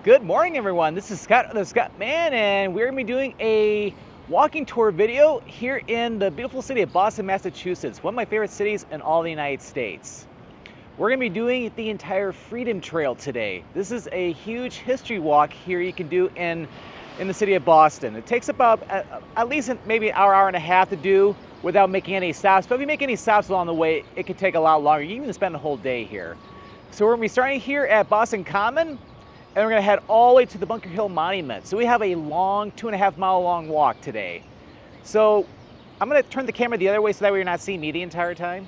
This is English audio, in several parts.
Good morning, everyone. This is Scott, the Scott Man, and we're going to be doing a walking tour video here in the beautiful city of Boston, Massachusetts, one of my favorite cities in all the United States. We're going to be doing the entire Freedom Trail today. This is a huge history walk here you can do in the city of Boston. It takes about at least maybe an hour and a half to do without making any stops. But if you make any stops along the way, it could take a lot longer. You can even spend a whole day here. So we're going to be starting here at Boston Common, and we're going to head all the way to the Bunker Hill Monument. So we have a long 2.5 mile long walk today. So I'm going to turn the camera the other way so that way you're not seeing me the entire time.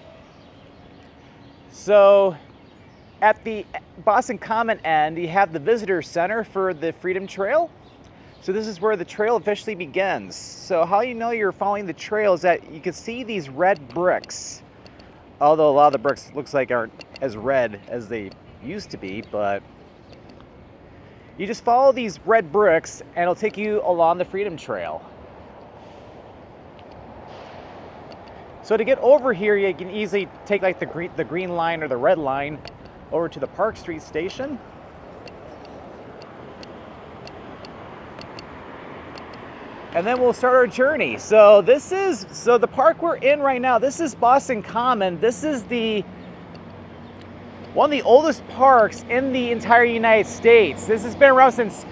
So at the Boston Common end, you have the visitor center for the Freedom Trail. So this is where the trail officially begins. So how you know you're following the trail is that you can see these red bricks. Although a lot of the bricks looks like aren't as red as they used to be, but you just follow these red bricks and it'll take you along the Freedom Trail. So to get over here, you can easily take like the green line or the red line over to the Park Street station. And then we'll start our journey. So the park we're in right now, this is Boston Common. This is one of the oldest parks in the entire United States. This has been around since,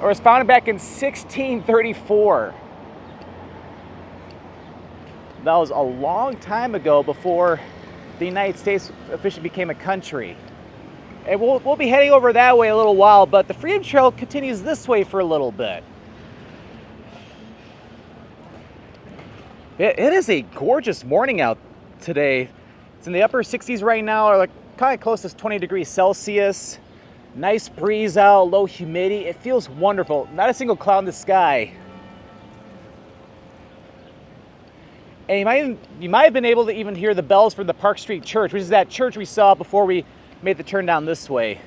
or was founded back in 1634. That was a long time ago, before the United States officially became a country. And we'll be heading over that way a little while, but the Freedom Trail continues this way for a little bit. It is a gorgeous morning out today. It's in the upper 60s right now, or like kind of close to 20 degrees Celsius. Nice breeze out, low humidity. It feels wonderful. Not a single cloud in the sky. And you might have been able to even hear the bells from the Park Street Church, which is that church we saw before we made the turn down this way.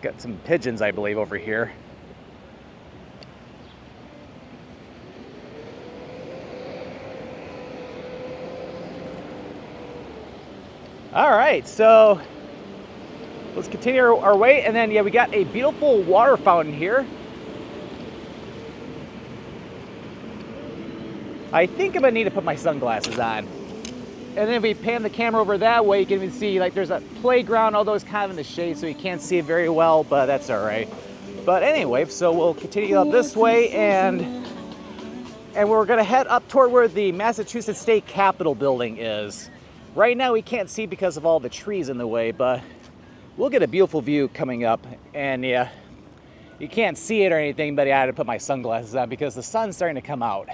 Got some pigeons, I believe, over here. All right, so let's continue our way. And then, yeah, we got a beautiful water fountain here. I think I'm gonna need to put my sunglasses on. And then if we pan the camera over that way, you can even see like there's a playground, although it's kind of in the shade, so you can't see it very well, but that's all right. But anyway, so we'll continue up this way, and we're gonna head up toward where the Massachusetts State Capitol building is. Right now we can't see because of all the trees in the way, but we'll get a beautiful view coming up. And yeah, you can't see it or anything, but I had to put my sunglasses on because the sun's starting to come out.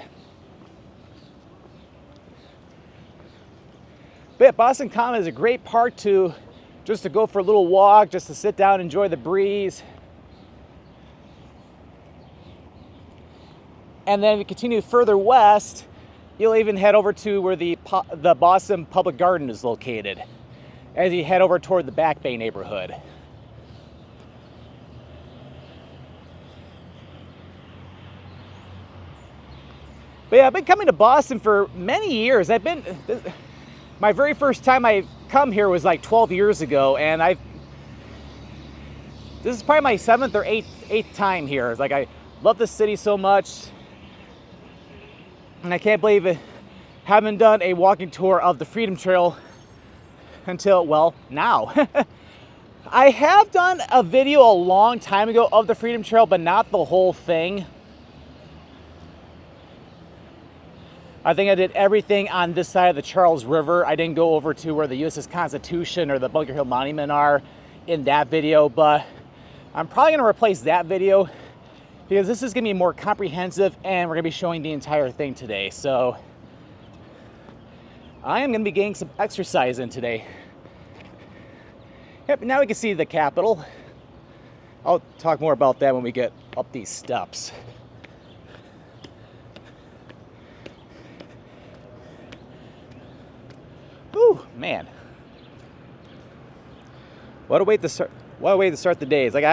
But yeah, Boston Common is a great park just to go for a little walk, just to sit down, enjoy the breeze. And then we continue further west. You'll even head over to where the Boston Public Garden is located, as you head over toward the Back Bay neighborhood. But yeah, I've been coming to Boston for many years. My very first time I come here was like 12 years ago, and this is probably my 7th or 8th time here. It's like I love the city so much. And I can't believe it, haven't done a walking tour of the Freedom Trail until, well, now. I have done a video a long time ago of the Freedom Trail, but not the whole thing. I think I did everything on this side of the Charles River. I didn't go over to where the USS Constitution or the Bunker Hill Monument are in that video, but I'm probably gonna replace that video because this is gonna be more comprehensive, and we're gonna be showing the entire thing today. So I am gonna be getting some exercise in today. Yep, now we can see the Capitol. I'll talk more about that when we get up these steps. Whew, man. What a way to start the day. It's like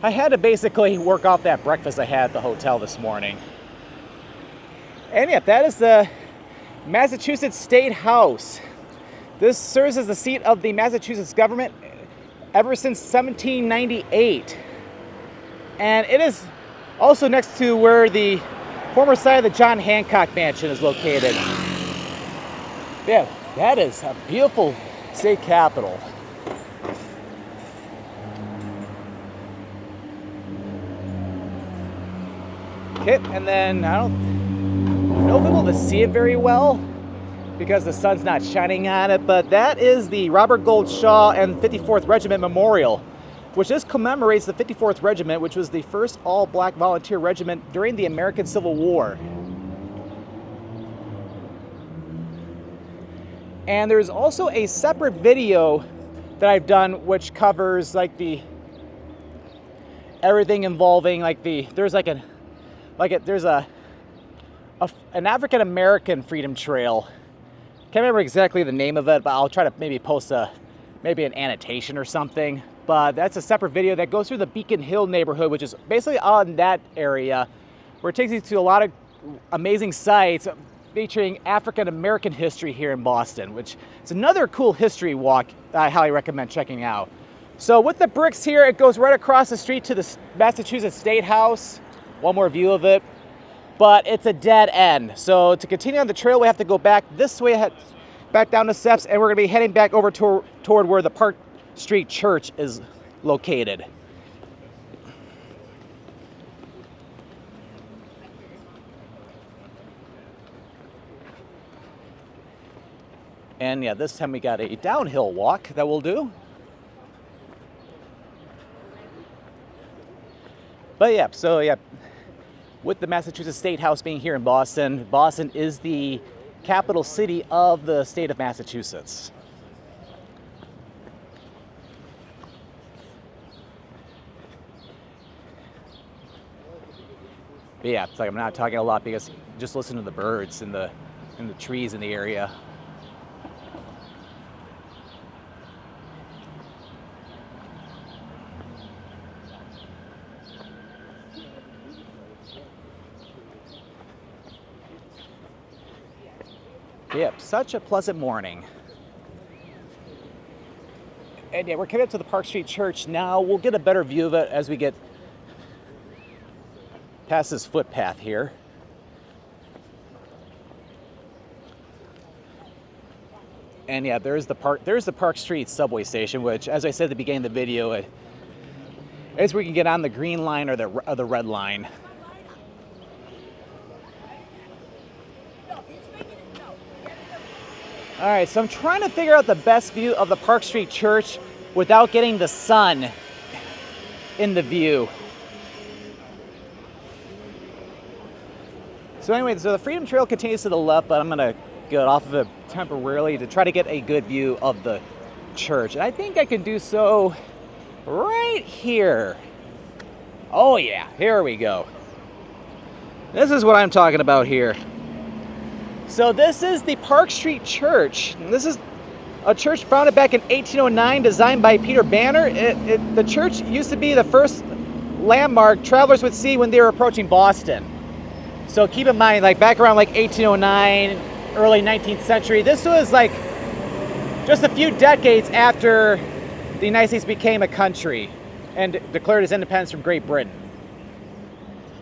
I had to basically work off that breakfast I had at the hotel this morning. And yeah, that is the Massachusetts State House. This serves as the seat of the Massachusetts government ever since 1798. And it is also next to where the former site of the John Hancock Mansion is located. Yeah, that is a beautiful state capitol. Okay, and then I don't know if I'm able to see it very well because the sun's not shining on it, but that is the Robert Gould Shaw and 54th Regiment Memorial, which just commemorates the 54th Regiment, which was the first all-black volunteer regiment during the American Civil War. And there's also a separate video that I've done which covers like everything involving like there's an African American freedom trail. Can't remember exactly the name of it, but I'll try to maybe post maybe an annotation or something. But that's a separate video that goes through the Beacon Hill neighborhood, which is basically on that area, where it takes you to a lot of amazing sites featuring African American history here in Boston, which is another cool history walk I highly recommend checking out. So with the bricks here, it goes right across the street to the Massachusetts State House. One more view of it, but it's a dead end. So to continue on the trail, we have to go back this way, back down the steps, and we're gonna be heading back over toward where the Park Street Church is located. And yeah, this time we got a downhill walk that we'll do. But yeah, so yeah, with the Massachusetts State House being here in Boston, Boston is the capital city of the state of Massachusetts. But yeah, it's like I'm not talking a lot because just listen to the birds and the trees in the area. Yep, such a pleasant morning. And yeah, we're coming up to the Park Street Church now. We'll get a better view of it as we get past this footpath here. And yeah, there's the Park Street subway station, which, as I said at the beginning of the video, is where you can get on the green line or the red line. All right, so I'm trying to figure out the best view of the Park Street Church without getting the sun in the view. So anyway, so the Freedom Trail continues to the left, but I'm gonna get off of it temporarily to try to get a good view of the church. And I think I can do so right here. Oh yeah, here we go. This is what I'm talking about here. So this is the Park Street Church. And this is a church founded back in 1809, designed by Peter Banner. The church used to be the first landmark travelers would see when they were approaching Boston. So keep in mind, like back around like 1809, early 19th century, this was like just a few decades after the United States became a country and declared its independence from Great Britain.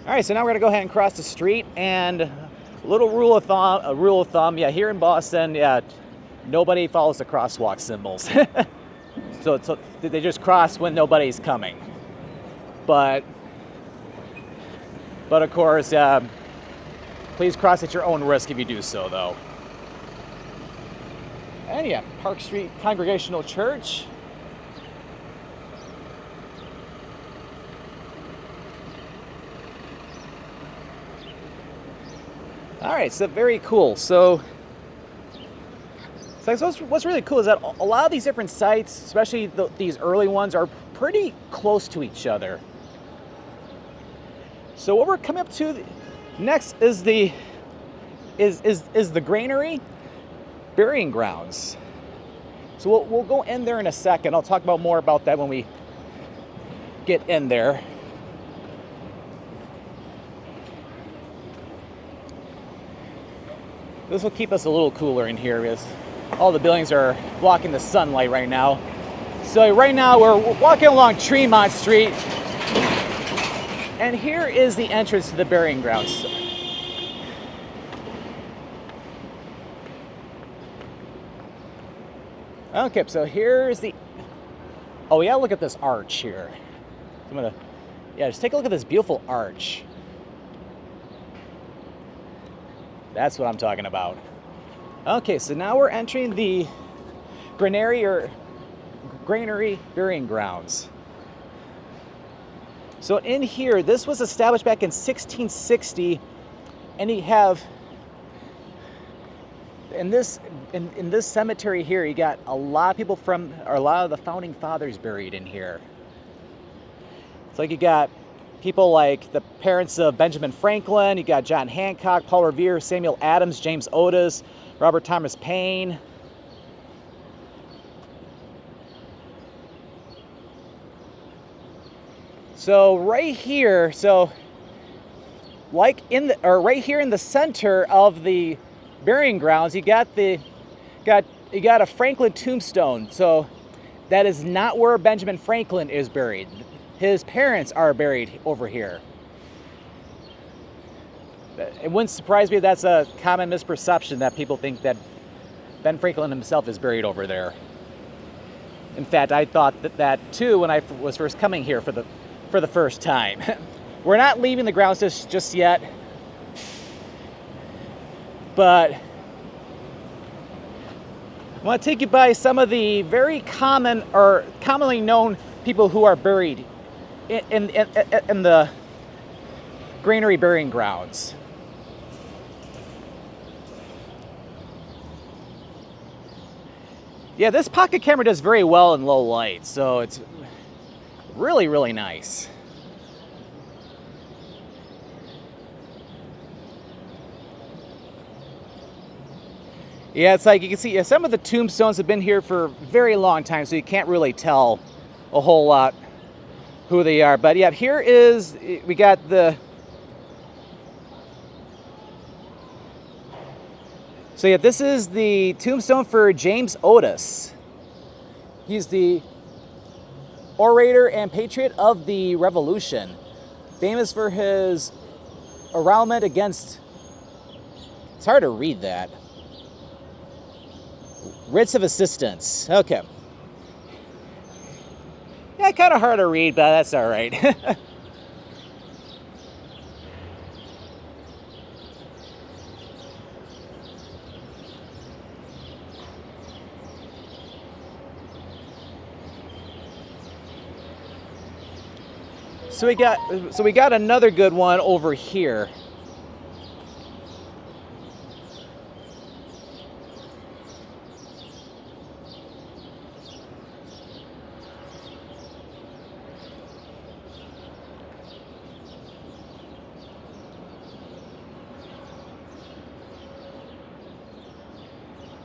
All right, so now we're gonna go ahead and cross the street, and a rule of thumb, yeah, here in Boston, yeah, nobody follows the crosswalk symbols. so they just cross when nobody's coming. But of course, please cross at your own risk if you do so, though. And yeah, Park Street Congregational Church. All right, so very cool. So what's really cool is that a lot of these different sites, especially these early ones, are pretty close to each other. So what we're coming up to next is the granary burying grounds. So we'll go in there in a second. I'll talk about more about that when we get in there. This will keep us a little cooler in here because all the buildings are blocking the sunlight right now. So right now we're walking along Tremont Street, and here is the entrance to the burying grounds. Okay, so here's the, oh yeah, look at this arch here. I'm gonna, yeah, just take a look at this beautiful arch. That's what I'm talking about. Okay, so now we're entering the Granary Burying Grounds. So in here, this was established back in 1660, and you have in this cemetery here, you got a lot of people from, or a lot of the founding fathers buried in here. It's like you got people like the parents of Benjamin Franklin, you got John Hancock, Paul Revere, Samuel Adams, James Otis, Robert Thomas Paine. So right here, so like in the, or right here in the center of the burying grounds, you got a Franklin tombstone. So that is not where Benjamin Franklin is buried. His parents are buried over here. It wouldn't surprise me if that's a common misperception, that people think that Ben Franklin himself is buried over there. In fact, I thought that too when I was first coming here for the first time. We're not leaving the grounds just yet, but I want to take you by some of the very common or commonly known people who are buried in the Granary Burying Grounds. Yeah, this pocket camera does very well in low light, so it's really, really nice. Yeah, it's like you can see some of the tombstones have been here for a very long time, so you can't really tell a whole lot who they are. But yeah, here is, we got the, so yeah, this is the tombstone for James Otis. He's the orator and patriot of the Revolution, famous for his arraignment against, it's hard to read that, writs of assistance. Okay. Yeah, kind of hard to read, but that's all right. So we got another good one over here.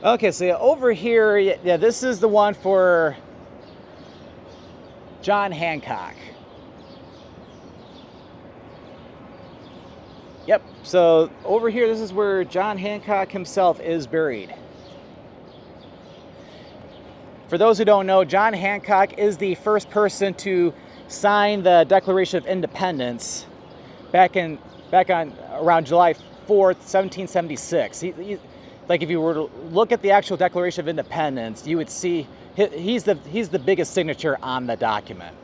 Okay, so over here, yeah, this is the one for John Hancock. Yep, so over here, this is where John Hancock himself is buried. For those who don't know, John Hancock is the first person to sign the Declaration of Independence back on around July 4th, 1776. Like if you were to look at the actual Declaration of Independence, you would see he's the biggest signature on the document.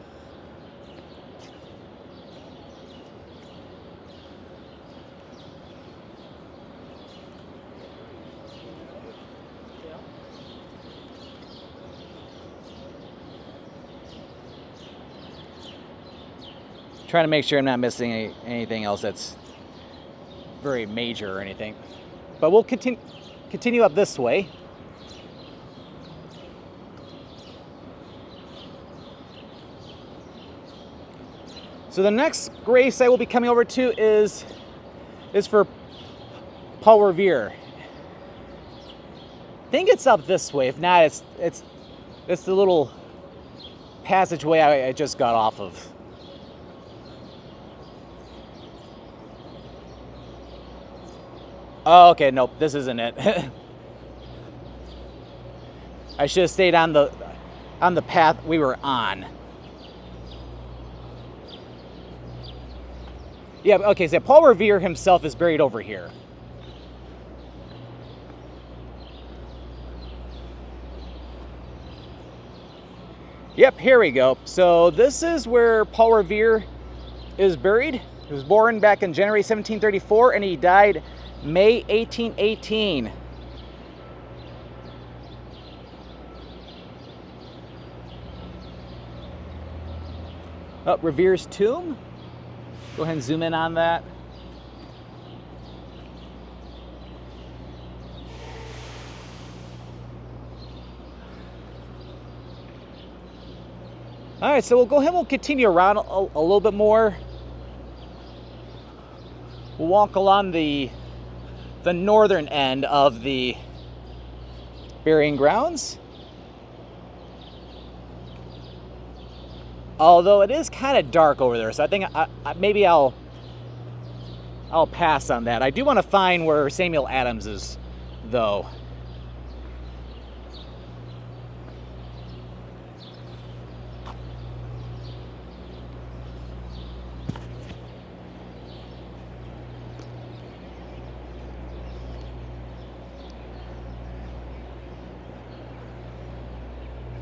Trying to make sure I'm not missing anything else that's very major or anything. But we'll continue up this way. So the next gravesite we'll be coming over to is for Paul Revere. I think it's up this way. If not, it's the little passageway I just got off of. Oh, okay, nope, this isn't it. I should have stayed on the path we were on. Yeah, okay, so Paul Revere himself is buried over here. Yep, here we go. So this is where Paul Revere is buried. He was born back in January 1734 and he died May 1818. Oh, Revere's tomb. Go ahead and zoom in on that. All right, so we'll go ahead and we'll continue around a little bit more. We'll walk along the northern end of the burying grounds. Although it is kind of dark over there, so I think maybe I'll pass on that. I do want to find where Samuel Adams is, though.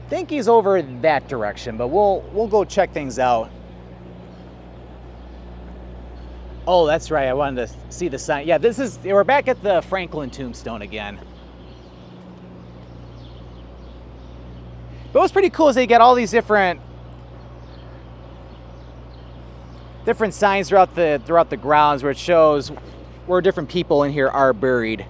I think he's over that direction, but we'll go check things out. Oh, that's right. I wanted to see the sign. Yeah, we're back at the Franklin tombstone again. But what's pretty cool is they got all these different signs throughout the grounds where it shows where different people in here are buried.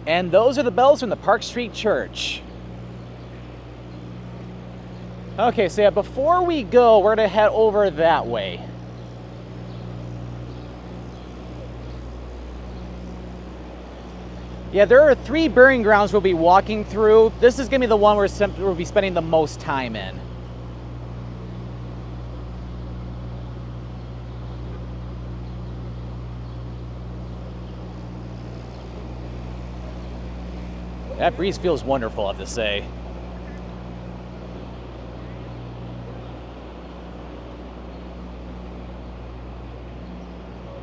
And those are the bells from the Park Street Church. Okay, so yeah, before we go, we're gonna head over that way. Yeah, there are 3 burying grounds we'll be walking through. This is gonna be the one we'll be spending the most time in. That breeze feels wonderful, I have to say.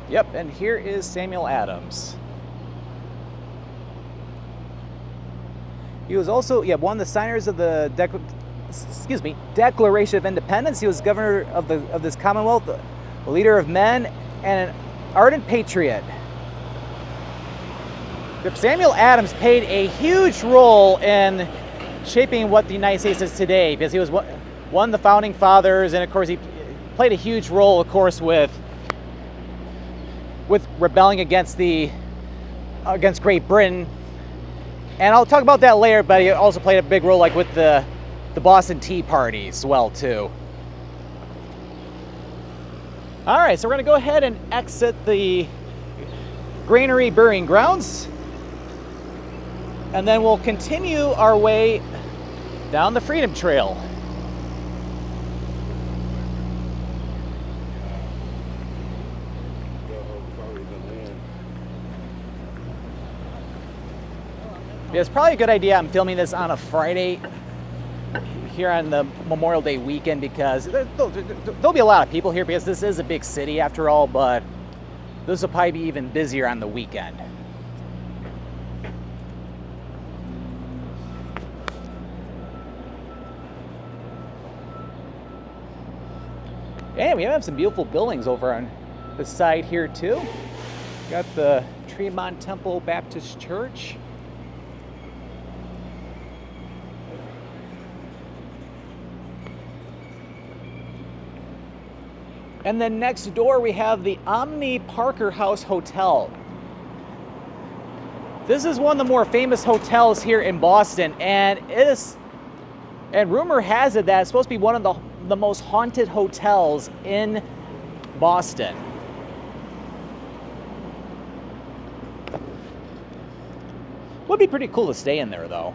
Yep, and here is Samuel Adams. He was also, one of the signers of the Declaration of Independence. He was governor of this Commonwealth, a leader of men, and an ardent patriot. Samuel Adams played a huge role in shaping what the United States is today, because he was one of the founding fathers, and of course he played a huge role, of course, with rebelling against Great Britain. And I'll talk about that later, but he also played a big role like with the Boston Tea Party as well, too. All right, so we're gonna go ahead and exit the Granary Burying Grounds. And then we'll continue our way down the Freedom Trail. Yeah, it's probably a good idea I'm filming this on a Friday here on the Memorial Day weekend, because there'll be a lot of people here, because this is a big city after all, but this will probably be even busier on the weekend. And we have some beautiful buildings over on the side here too. Got the Tremont Temple Baptist Church. And then next door we have the Omni Parker House Hotel. This is one of the more famous hotels here in Boston, and rumor has it that it's supposed to be one of the most haunted hotels in Boston. Would be pretty cool to stay in there, though.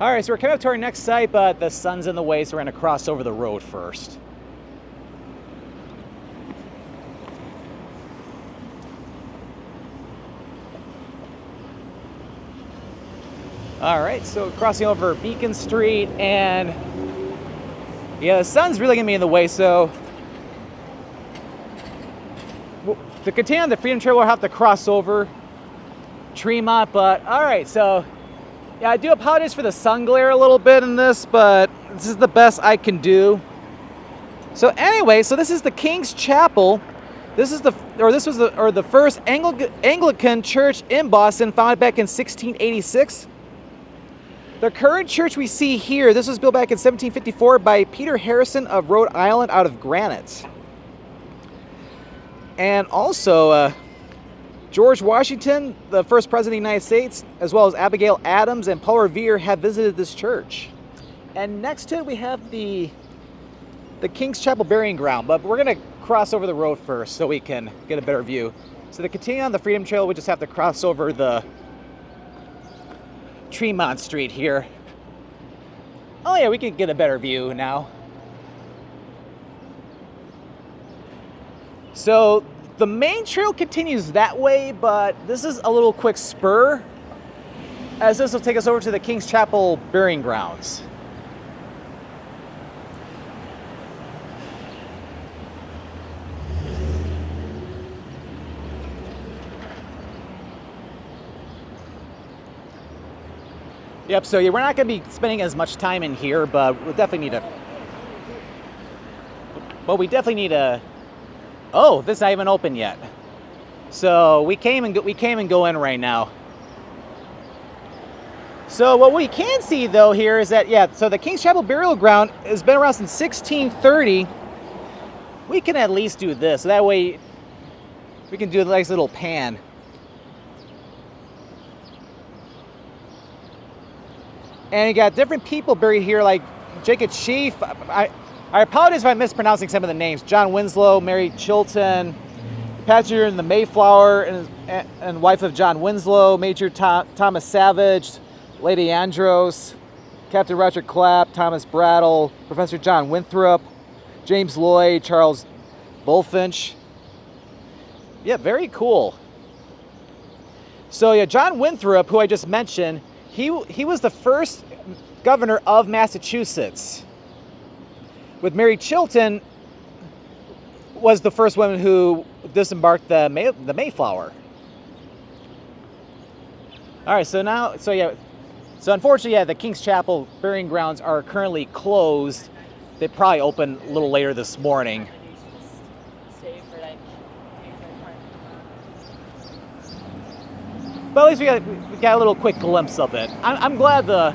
All right, so we're coming up to our next site, but the sun's in the way, so we're going to cross over the road first. All right, so crossing over Beacon Street, and yeah, the sun's really going to be in the way, so to continue on the Freedom Trail, we'll have to cross over Tremont, but all right, so yeah, I do apologize for the sun glare a little bit in this, but this is the best I can do. So anyway, so this is the King's Chapel. This was the first Anglican church in Boston, founded back in 1686. The current church we see here, this was built back in 1754 by Peter Harrison of Rhode Island out of granite. And also, George Washington, the first president of the United States, as well as Abigail Adams and Paul Revere have visited this church. And next to it, we have the King's Chapel Burying Ground, but we're going to cross over the road first so we can get a better view. So to continue on the Freedom Trail, we just have to cross over the Tremont Street here. Oh yeah, we can get a better view now. So the main trail continues that way, but this is a little quick spur, as this will take us over to the King's Chapel Burying Grounds. Yep, so yeah, we're not going to be spending as much time in here, but we'll definitely need a... Oh, this is not even open yet. So we came and go in right now. So what we can see though here is that, yeah, so the King's Chapel Burial Ground has been around since 1630. We can at least do this. So that way we can do a nice little pan. And you got different people buried here, like Jacob Chief. I apologize if I'm mispronouncing some of the names. John Winslow, Mary Chilton, passenger in the Mayflower and wife of John Winslow, Major Thomas Savage, Lady Andros, Captain Roger Clapp, Thomas Brattle, Professor John Winthrop, James Lloyd, Charles Bulfinch. Yeah, very cool. So yeah, John Winthrop, who I just mentioned, he was the first governor of Massachusetts. With Mary Chilton was the first woman who disembarked the Mayflower. All right, so unfortunately, yeah, the King's Chapel burying grounds are currently closed. They probably open a little later this morning. But at least we got a little quick glimpse of it. I'm glad the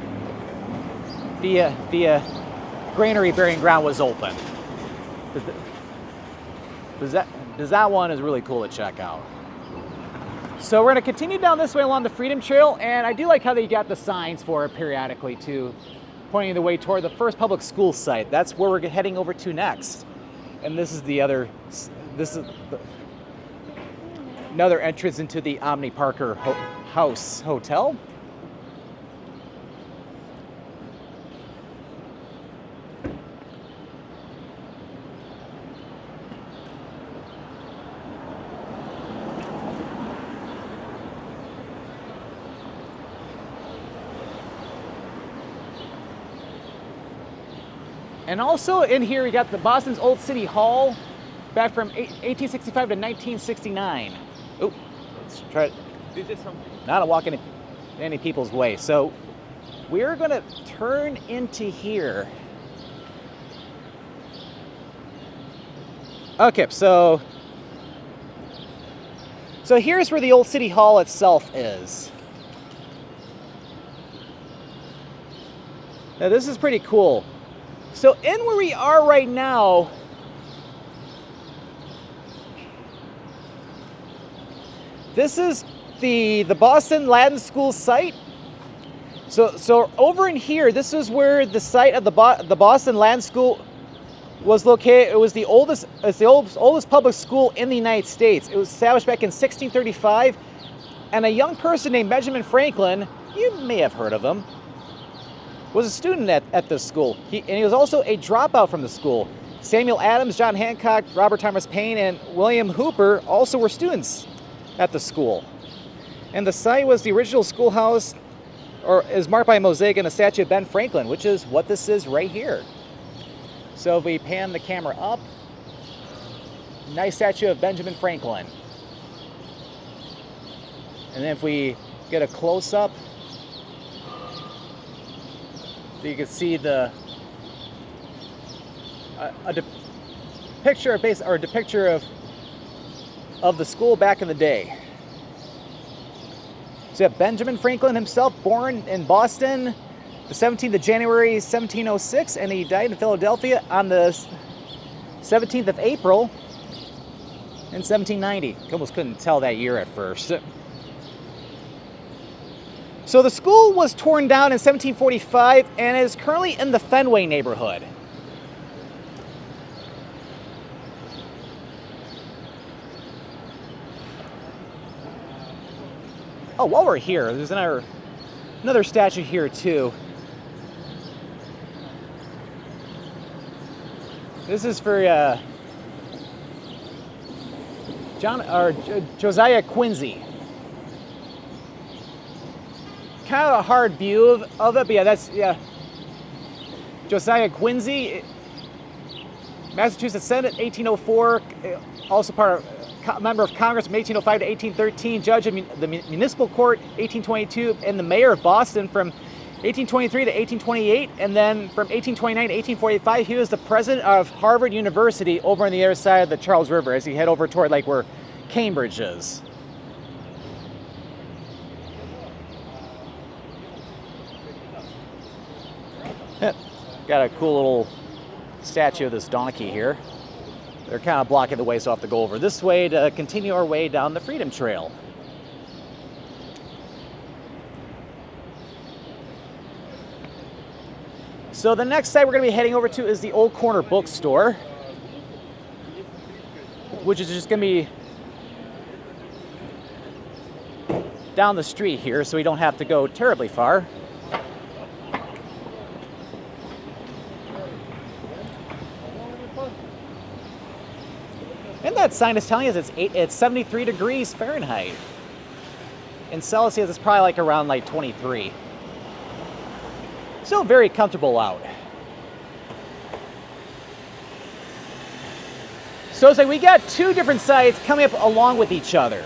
Granary Burying Ground was open. Because that one is really cool to check out. So we're going to continue down this way along the Freedom Trail, and I do like how they got the signs for it periodically too, pointing the way toward the first public school site. That's where we're heading over to next. And this is another entrance into the Omni Parker House Hotel. And also in here, we got the Boston's Old City Hall, back from 1865 to 1969. Oh, let's try it. Not to walk any people's way. So we're going to turn into here. Okay, so here's where the Old City Hall itself is. Now this is pretty cool. So in where we are right now, this is the Boston Latin School site. So over in here, this is where the site of the Boston Latin School was located. It was the oldest public school in the United States. It was established back in 1635, and a young person named Benjamin Franklin, you may have heard of him, was a student at this school. And he was also a dropout from the school. Samuel Adams, John Hancock, Robert Thomas Paine, and William Hooper also were students at the school. And the site was the original schoolhouse, or is marked by a mosaic and a statue of Ben Franklin, which is what this is right here. So if we pan the camera up, nice statue of Benjamin Franklin. And then if we get a close-up, so you can see the a depiction of the school back in the day. So you have Benjamin Franklin himself, born in Boston the 17th of January 1706, and he died in Philadelphia on the 17th of April in 1790. You almost couldn't tell that year at first. So the school was torn down in 1745 and is currently in the Fenway neighborhood. Oh, while we're here, there's another statue here too. This is for Josiah Quincy. Kind of a hard view of it, but yeah, Josiah Quincy, Massachusetts Senate, 1804, also member of Congress from 1805 to 1813, judge of the municipal court, 1822, and the mayor of Boston from 1823 to 1828, and then from 1829 to 1845, he was the president of Harvard University over on the other side of the Charles River as he head over toward like where Cambridge is. Got a cool little statue of this donkey here. They're kind of blocking the way, so I'll have to go over this way to continue our way down the Freedom Trail. So the next site we're going to be heading over to is the Old Corner Bookstore, which is just going to be down the street here, so we don't have to go terribly far. And that sign is telling us it's 73 degrees Fahrenheit. In Celsius, it's probably like around like 23. Still very comfortable out. So it's like we got two different sites coming up along with each other.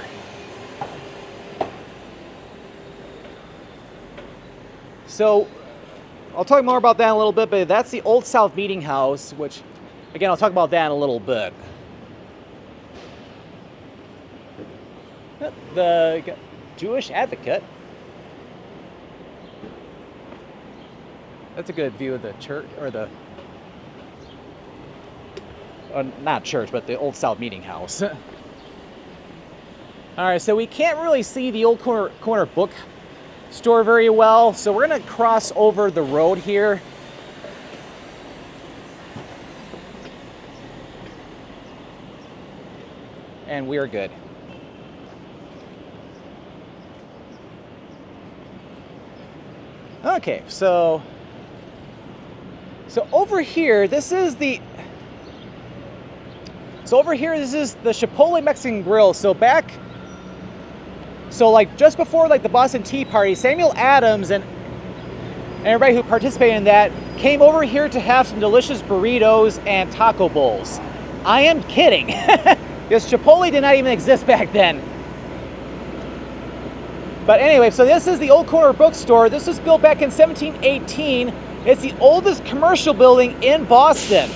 So I'll talk more about that in a little bit, but that's the Old South Meeting House, which, again, I'll talk about that in a little bit. The Jewish Advocate. That's a good view of the church, or not church, but the Old South Meeting House. All right, so we can't really see the Old Corner Bookstore very well, so we're gonna cross over the road here. And we're good. Okay, so over here, this is the Chipotle Mexican Grill. So like just before like the Boston Tea Party, Samuel Adams and everybody who participated in that came over here to have some delicious burritos and taco bowls. I am kidding, because Chipotle did not even exist back then. But anyway, so this is the Old Corner Bookstore. This was built back in 1718. It's the oldest commercial building in Boston.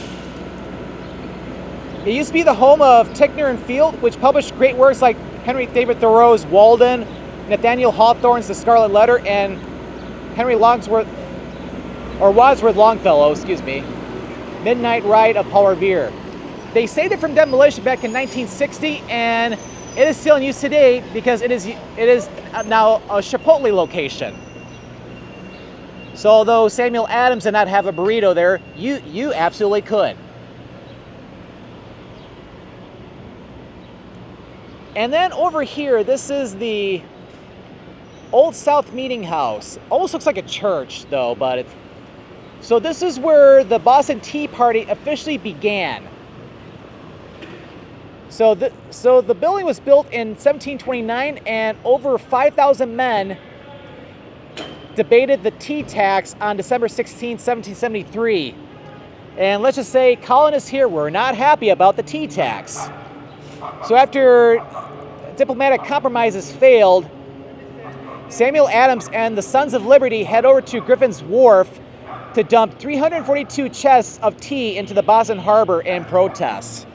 It used to be the home of Ticknor and Field, which published great works like Henry David Thoreau's Walden, Nathaniel Hawthorne's The Scarlet Letter, and Henry Wadsworth Longfellow, Midnight Ride of Paul Revere. They saved it from demolition back in 1960, and it is still in use today because it is now a Chipotle location. So although Samuel Adams did not have a burrito there, you absolutely could. And then over here, this is the Old South Meeting House. Almost looks like a church though, but So this is where the Boston Tea Party officially began. So the building was built in 1729, and over 5,000 men debated the tea tax on December 16, 1773. And let's just say colonists here were not happy about the tea tax. So after diplomatic compromises failed, Samuel Adams and the Sons of Liberty head over to Griffin's Wharf to dump 342 chests of tea into the Boston Harbor in protest.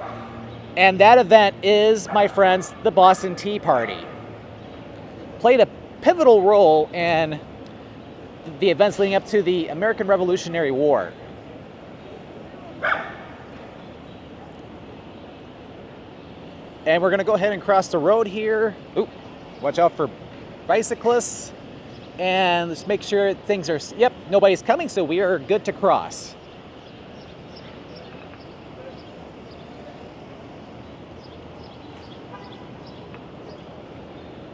And that event is, my friends, the Boston Tea Party. Played a pivotal role in the events leading up to the American Revolutionary War. And we're gonna go ahead and cross the road here. Ooh, watch out for bicyclists. And let's make sure things are, yep, nobody's coming, so we are good to cross.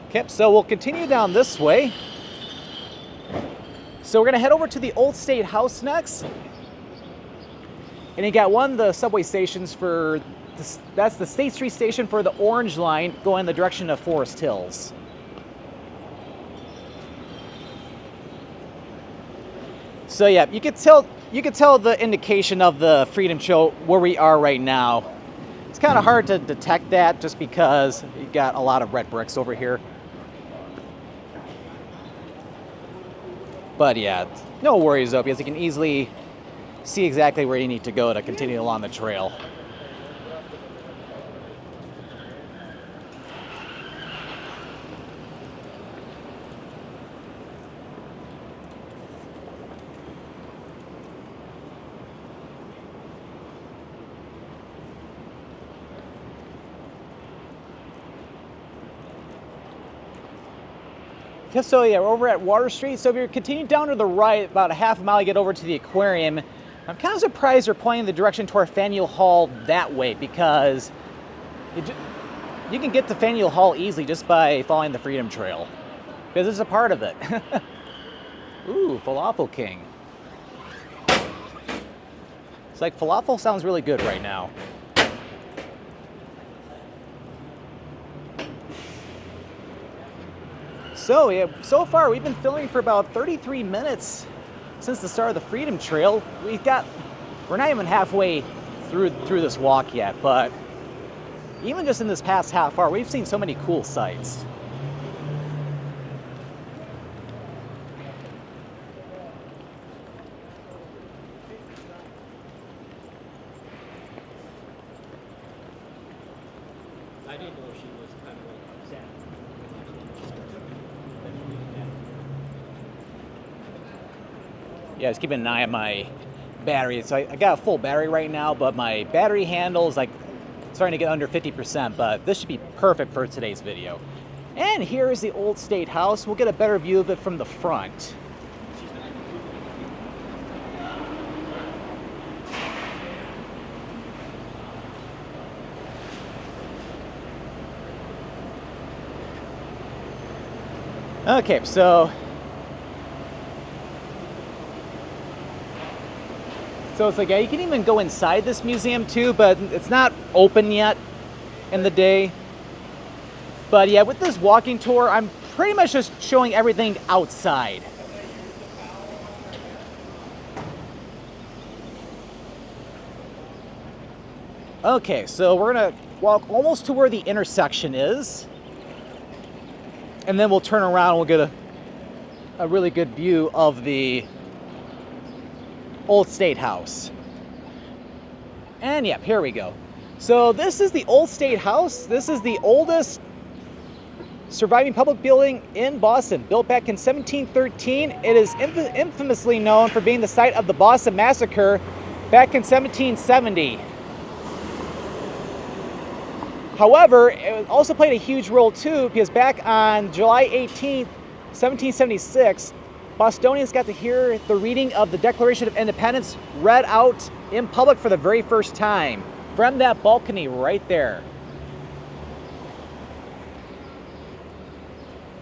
Okay, so we'll continue down this way. So we're gonna head over to the Old State House next. And you got one of the subway stations for, that's the State Street station for the Orange Line going in the direction of Forest Hills. So yeah, you could tell the indication of the Freedom Trail where we are right now. It's kind of hard to detect that just because you got a lot of red bricks over here. But yeah, no worries though, because you can easily see exactly where you need to go to continue along the trail. So yeah, we're over at Water Street. So if you're continuing down to the right, about a half a mile, you get over to the aquarium. I'm kind of surprised they're pointing the direction toward Faneuil Hall that way, because you can get to Faneuil Hall easily just by following the Freedom Trail, because it's a part of it. Ooh, Falafel King. It's like falafel sounds really good right now. So yeah, so far we've been filming for about 33 minutes since the start of the Freedom Trail. We're not even halfway through this walk yet, but even just in this past half hour, we've seen so many cool sights. I didn't know she was kind of like sad. Yeah, just keeping an eye on my battery. So I got a full battery right now, but my battery handle is like starting to get under 50%, but this should be perfect for today's video. And here is the Old State House. We'll get a better view of it from the front. Okay, so it's like, yeah, you can even go inside this museum too, but it's not open yet in the day. But yeah, with this walking tour, I'm pretty much just showing everything outside. Okay, so we're gonna walk almost to where the intersection is, and then we'll turn around and we'll get a really good view of the Old State House. And yep, here we go. So this is the Old State House. This is the oldest surviving public building in Boston, built back in 1713. It is infamously known for being the site of the Boston Massacre back in 1770. However, it also played a huge role too, because back on July 18th, 1776, Bostonians got to hear the reading of the Declaration of Independence read out in public for the very first time from that balcony right there.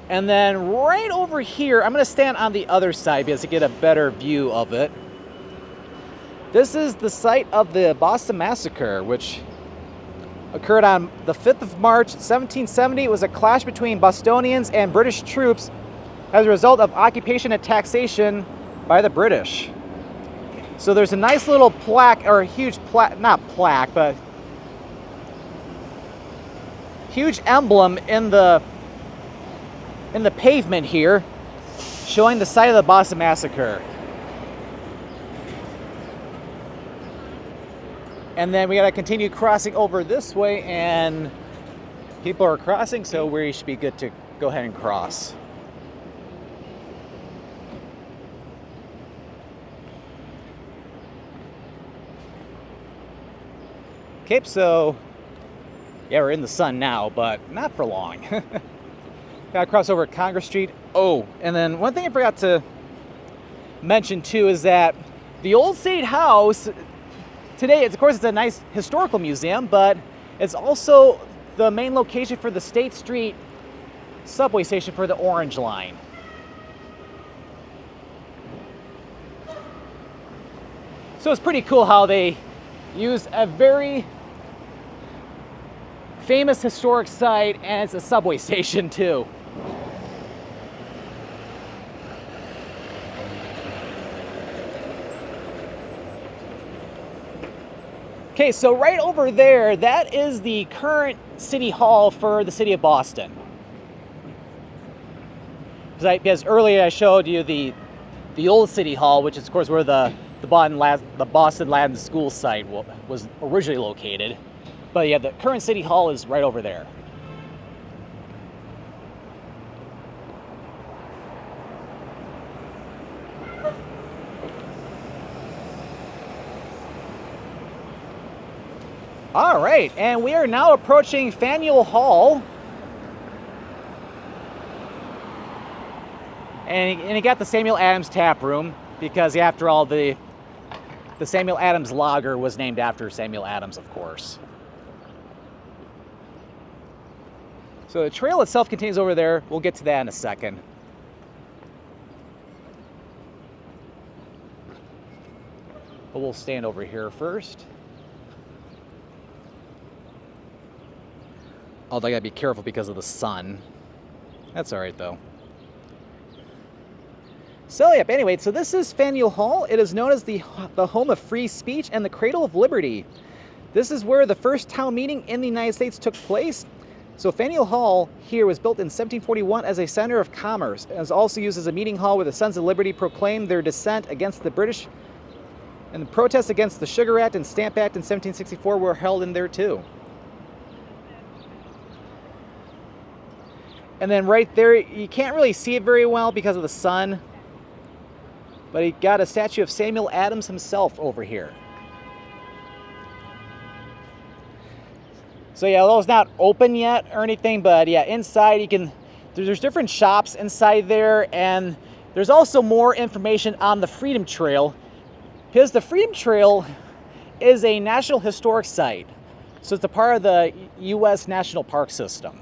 And then right over here, I'm going to stand on the other side because to get a better view of it. This is the site of the Boston Massacre, which occurred on the 5th of March, 1770. It was a clash between Bostonians and British troops as a result of occupation and taxation by the British. So there's a nice little plaque, or a huge plaque, not plaque, but huge emblem in the pavement here showing the site of the Boston Massacre. And then we gotta continue crossing over this way, and people are crossing, so we should be good to go ahead and cross. Okay, so yeah, we're in the sun now, but not for long. Gotta cross over Congress Street. Oh, and then one thing I forgot to mention too is that the old State House, today, of course, it's a nice historical museum, but it's also the main location for the State Street subway station for the Orange Line. So it's pretty cool how they use a very famous historic site, and it's a subway station too. Okay, so right over there, that is the current City Hall for the city of Boston. Because earlier I showed you the old City Hall, which is of course where the Boston Latin School site was originally located. But yeah, the current City Hall is right over there. All right, and we are now approaching Faneuil Hall. And you got the Samuel Adams Tap Room, because after all, the Samuel Adams Lager was named after Samuel Adams, of course. So the trail itself continues over there. We'll get to that in a second. But we'll stand over here first. Although I gotta be careful because of the sun. That's all right though. So yep, anyway, so this is Faneuil Hall. It is known as the home of free speech and the cradle of liberty. This is where the first town meeting in the United States took place. So Faneuil Hall here was built in 1741 as a center of commerce. It was also used as a meeting hall where the Sons of Liberty proclaimed their dissent against the British, and the protests against the Sugar Act and Stamp Act in 1764 were held in there too. And then right there, you can't really see it very well because of the sun, but he got a statue of Samuel Adams himself over here. So yeah, although it's not open yet or anything, but yeah, inside there's different shops inside there, and there's also more information on the Freedom Trail, because the Freedom Trail is a National Historic Site. So it's a part of the U.S. National Park System.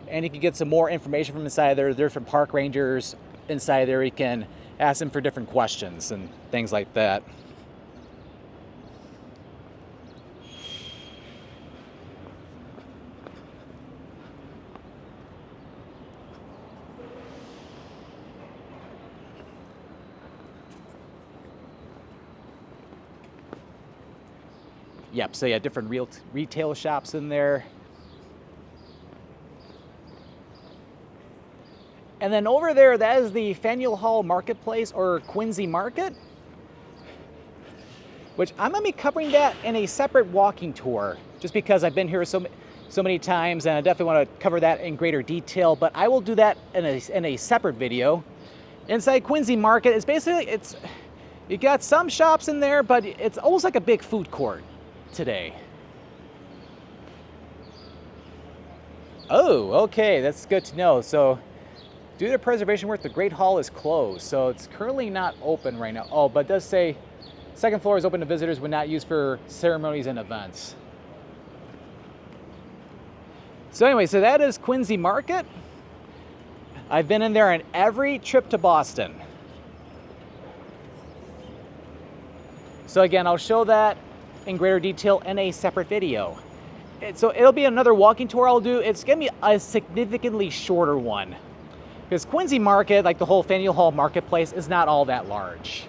And you can get some more information from inside there. There's different park rangers inside there. You can ask them for different questions and things like that. Yep, so yeah, different retail shops in there. And then over there, that is the Faneuil Hall Marketplace, or Quincy Market, which I'm going to be covering that in a separate walking tour, just because I've been here so many times, and I definitely want to cover that in greater detail. But I will do that in a separate video. Inside Quincy Market, you got some shops in there, but it's almost like a big food court today. Oh, okay, that's good to know. So, due to preservation work, the Great Hall is closed, so it's currently not open right now. Oh, but it does say second floor is open to visitors when not used for ceremonies and events. So anyway, so that is Quincy Market. I've been in there on every trip to Boston. So again, I'll show that in greater detail in a separate video. So it'll be another walking tour I'll do. It's gonna be a significantly shorter one, because Quincy Market, like the whole Faneuil Hall Marketplace, is not all that large.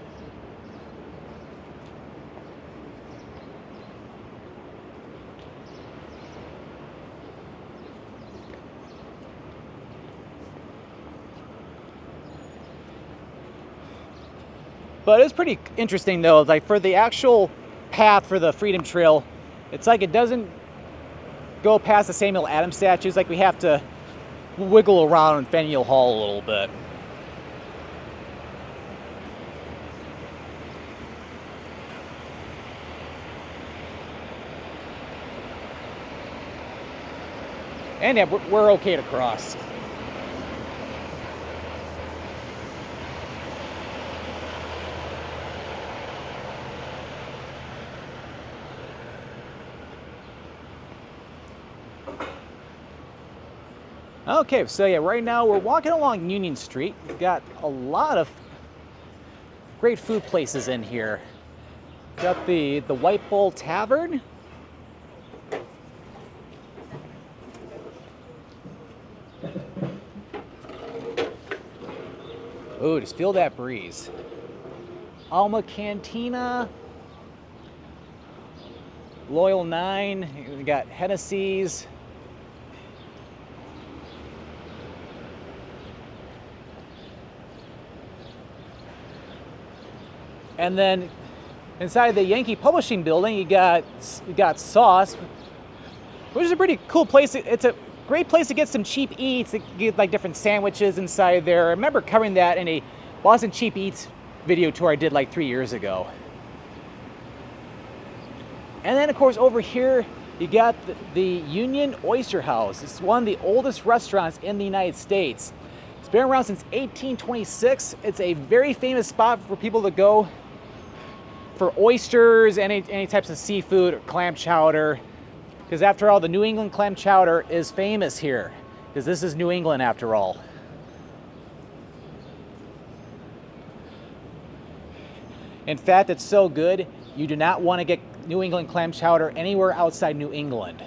But it's pretty interesting though, like for the actual path for the Freedom Trail, it's like it doesn't go past the Samuel Adams statues. Like we have to wiggle around Faneuil Hall a little bit. And yeah, we're okay to cross. Okay, so yeah, right now we're walking along Union Street. We've got a lot of great food places in here. Got the White Bull Tavern. Ooh, just feel that breeze. Alma Cantina. Loyal 9. We got Hennessy's. And then inside the Yankee Publishing Building, you got Sauce, which is a pretty cool place. It's a great place to get some cheap eats, to get like different sandwiches inside there. I remember covering that in a Boston Cheap Eats video tour I did like 3 years ago. And then of course over here, you got the Union Oyster House. It's one of the oldest restaurants in the United States. It's been around since 1826. It's a very famous spot for people to go for oysters, any types of seafood, or clam chowder. Because after all, the New England clam chowder is famous here, because this is New England after all. In fact, it's so good, you do not want to get New England clam chowder anywhere outside New England.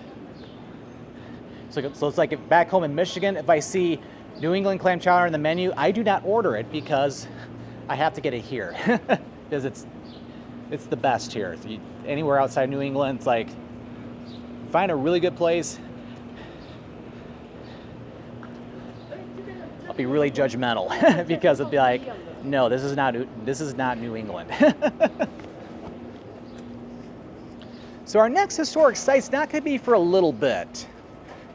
So it's like if back home in Michigan, if I see New England clam chowder on the menu, I do not order it because I have to get it here. Because it's the best here. So anywhere outside New England, it's like, find a really good place. I'll be really judgmental because it'll be like, no, this is not New England. So our next historic site's not going to be for a little bit.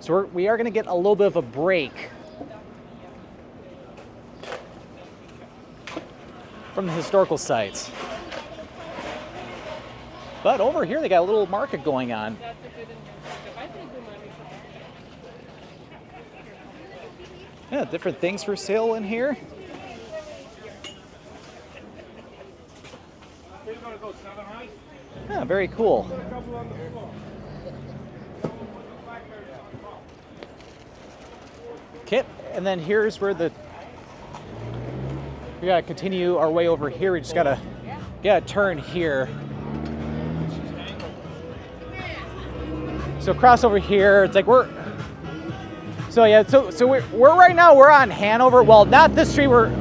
So we are going to get a little bit of a break from the historical sites. But over here they got a little market going on. Yeah, different things for sale in here. Yeah, very cool. Okay, and then here's where we gotta continue our way over here. We just gotta turn here. So cross over here. It's like we're right now we're on Hanover. Well, not this street we're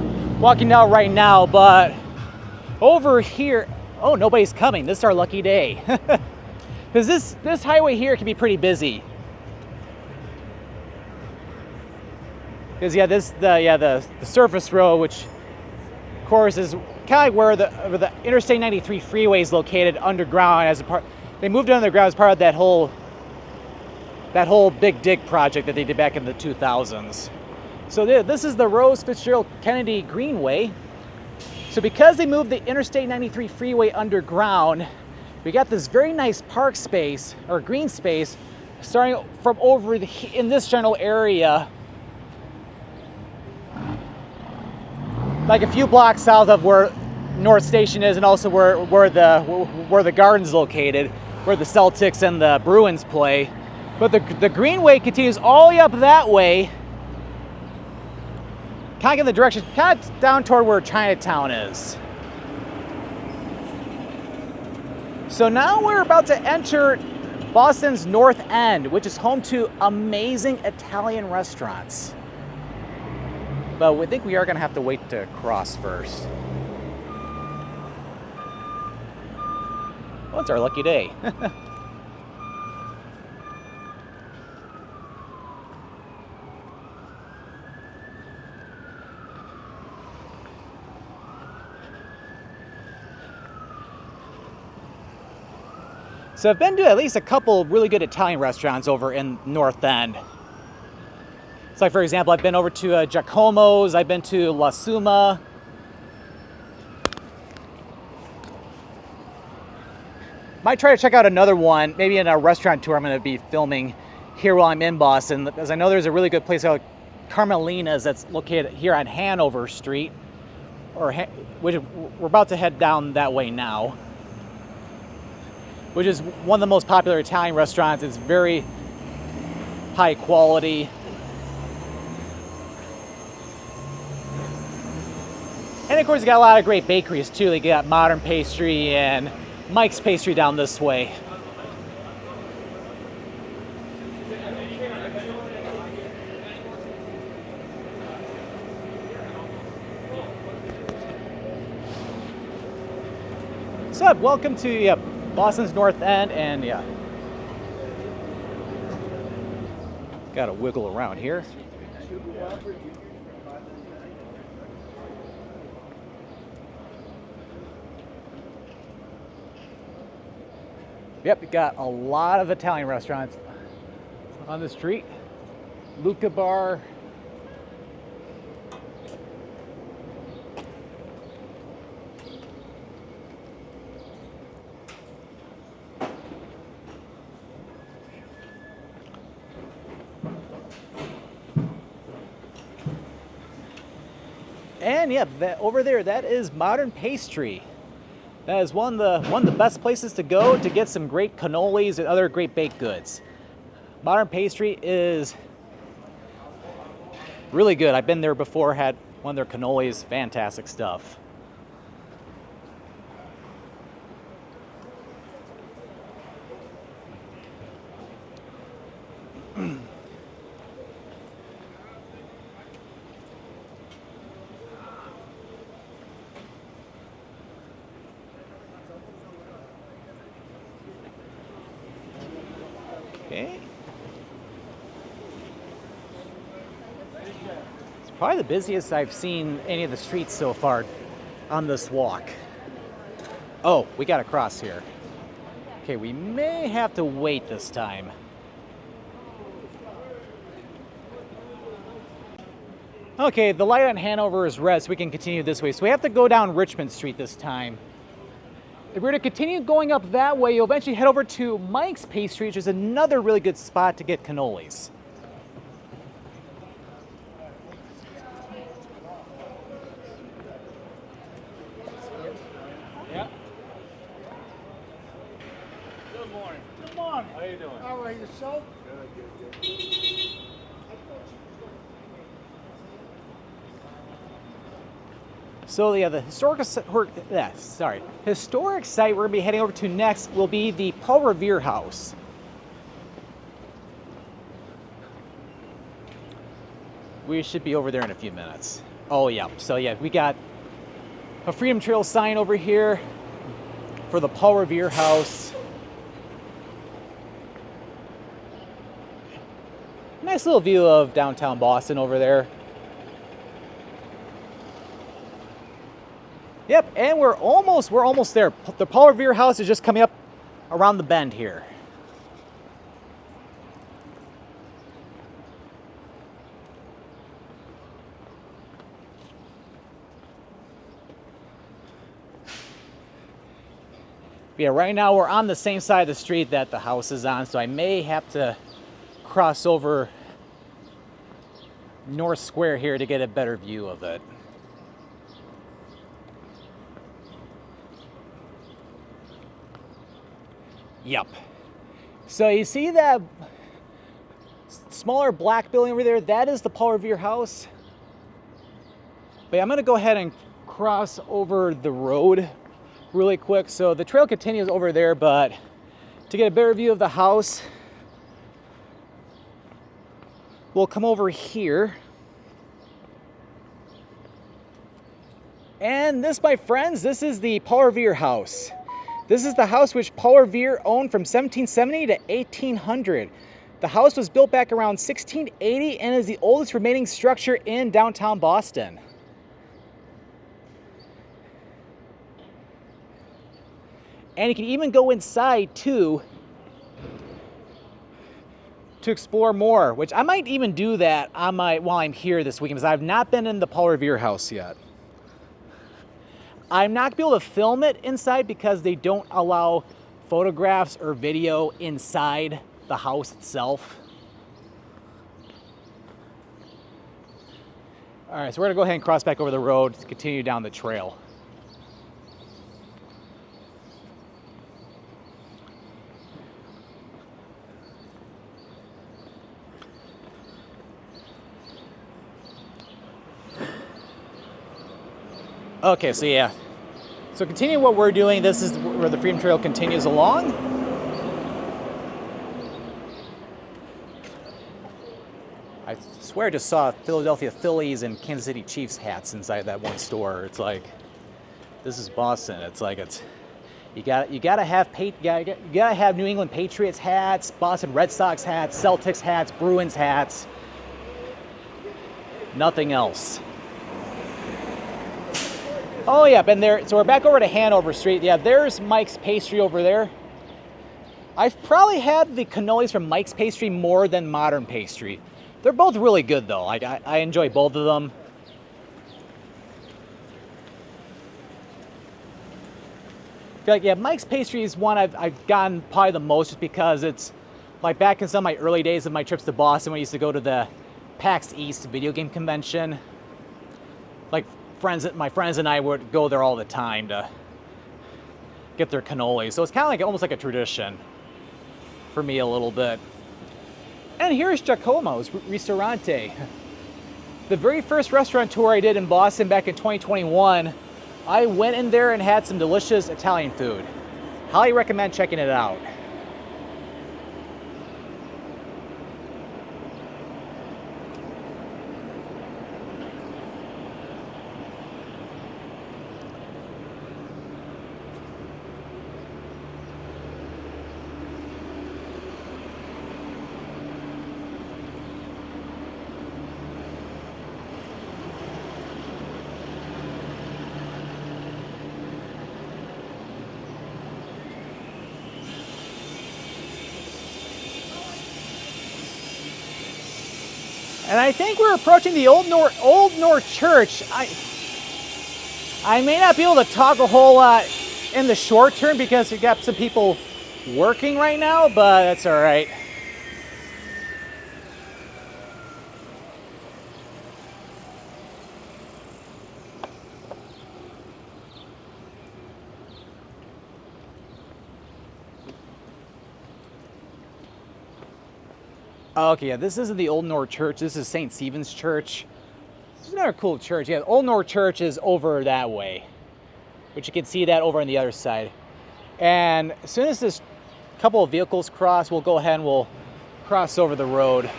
walking down right now, but over here. Oh, nobody's coming. This is our lucky day. Because this highway here can be pretty busy. Because the surface road, which of course is kind of where the Interstate 93 freeway is located underground as a part. They moved it underground as part of that whole Big Dig project that they did back in the 2000s. So this is the Rose Fitzgerald Kennedy Greenway. So because they moved the Interstate 93 freeway underground, we got this very nice park space, or green space, starting from over in this general area, like a few blocks south of where North Station is, and also where the garden's located, where the Celtics and the Bruins play. But the greenway continues all the way up that way, kind of in the direction, kind of down toward where Chinatown is. So now we're about to enter Boston's North End, which is home to amazing Italian restaurants. But we think we are going to have to wait to cross first. Well, it's our lucky day. So I've been to at least a couple really good Italian restaurants over in North End. So like for example, I've been over to Giacomo's, I've been to La Suma. Might try to check out another one, maybe in a restaurant tour I'm going to be filming here while I'm in Boston, because I know there's a really good place called Carmelina's that's located here on Hanover Street, which we're about to head down that way now, which is one of the most popular Italian restaurants. It's very high quality. And of course, you got a lot of great bakeries too. They got Modern Pastry and Mike's Pastry down this way. So welcome to Boston's North End, and got to wiggle around here. Yep, we got a lot of Italian restaurants on the street. Luca Bar. And yeah, over there, that is Modern Pastry. That is one of the best places to go to get some great cannolis and other great baked goods. Modern Pastry is really good. I've been there before, had one of their cannolis, fantastic stuff. Okay. It's probably the busiest I've seen any of the streets so far on this walk. Oh, we got to cross here. Okay, we may have to wait this time. Okay, the light on Hanover is red, so we can continue this way. So we have to go down Richmond Street this time. If we're to continue going up that way, you'll eventually head over to Mike's Pastry, which is another really good spot to get cannolis. Yeah. Good morning. Good morning. How you doing? All right, yourself? Good. So yeah, the historic site we're going to be heading over to next will be the Paul Revere House. We should be over there in a few minutes. Oh yeah, so yeah, we got a Freedom Trail sign over here for the Paul Revere House. Nice little view of downtown Boston over there. Yep, and we're almost there. The Paul Revere House is just coming up around the bend here. Yeah, right now we're on the same side of the street that the house is on, so I may have to cross over North Square here to get a better view of it. Yep. So you see that smaller black building over there? That is the Paul Revere House. But I'm going to go ahead and cross over the road really quick. So the trail continues over there, but to get a better view of the house, we'll come over here. And this, my friends, this is the Paul Revere house. This is the house which Paul Revere owned from 1770 to 1800. The house was built back around 1680 and is the oldest remaining structure in downtown Boston. And you can even go inside too to explore more, which I might even do that on while I'm here this weekend, because I've not been in the Paul Revere house yet. I'm not going to be able to film it inside because they don't allow photographs or video inside the house itself. All right, so we're going to go ahead and cross back over the road to continue down the trail. Okay, so yeah. So continue what we're doing. This is where the Freedom Trail continues along. I swear I just saw Philadelphia Phillies and Kansas City Chiefs hats inside that one store. It's like, this is Boston. It's like you gotta have New England Patriots hats, Boston Red Sox hats, Celtics hats, Bruins hats. Nothing else. Oh yeah, been there. So we're back over to Hanover Street. Yeah, there's Mike's Pastry over there. I've probably had the cannolis from Mike's Pastry more than Modern Pastry. They're both really good though. Like I enjoy both of them. I feel like, yeah, Mike's Pastry is one I've gotten probably the most, just because it's like back in some of my early days of my trips to Boston when I used to go to the PAX East video game convention. Like my friends and I would go there all the time to get their cannolis. So it's kind of like almost like a tradition for me a little bit. And here's Giacomo's Ristorante. The very first restaurant tour I did in Boston back in 2021, I went in there and had some delicious Italian food. Highly recommend checking it out. And I think we're approaching the Old North Church. I may not be able to talk a whole lot in the short term because we've got some people working right now, but that's all right. Okay, yeah, this isn't the Old North Church. This is St. Stephen's Church. This is another cool church. Yeah, Old North Church is over that way, which you can see that over on the other side. And as soon as this couple of vehicles cross, we'll go ahead and we'll cross over the road.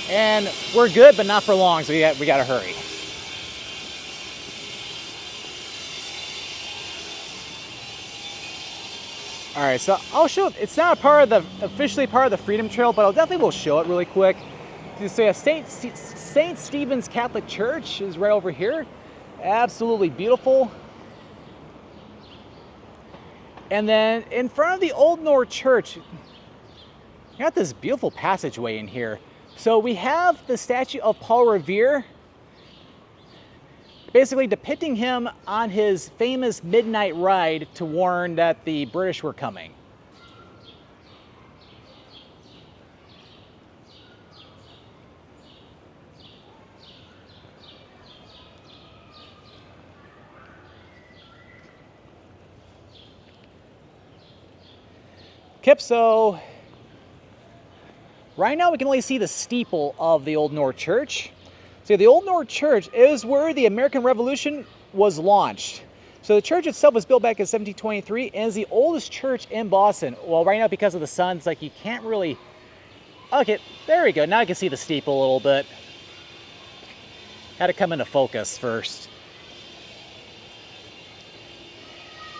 And we're good, but not for long, so we gotta hurry. All right, so I'll show, it's not officially part of the Freedom Trail, but I'll definitely will show it really quick. So yeah, St. Stephen's Catholic Church is right over here. Absolutely beautiful. And then in front of the Old North Church, you got this beautiful passageway in here. So we have the statue of Paul Revere, basically depicting him on his famous midnight ride to warn that the British were coming. Okay, so right now we can only see the steeple of the Old North Church. So the Old North Church is where the American Revolution was launched. So the church itself was built back in 1723 and is the oldest church in Boston. Well, right now because of the sun, it's like you can't really... Okay, there we go. Now I can see the steeple a little bit. Had to come into focus first.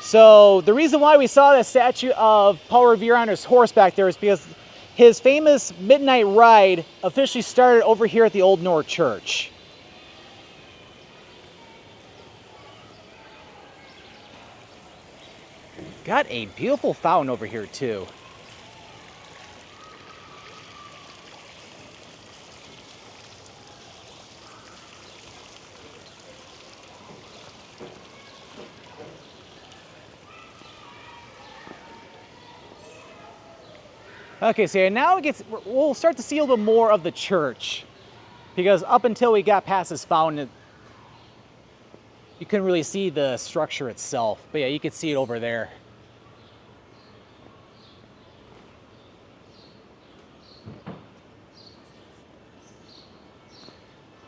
So the reason why we saw that statue of Paul Revere on his horse back there is because his famous midnight ride officially started over here at the Old North Church. Got a beautiful fountain over here too. Okay, so now we'll start to see a little bit more of the church, because up until we got past this fountain, you couldn't really see the structure itself. But yeah, you can see it over there.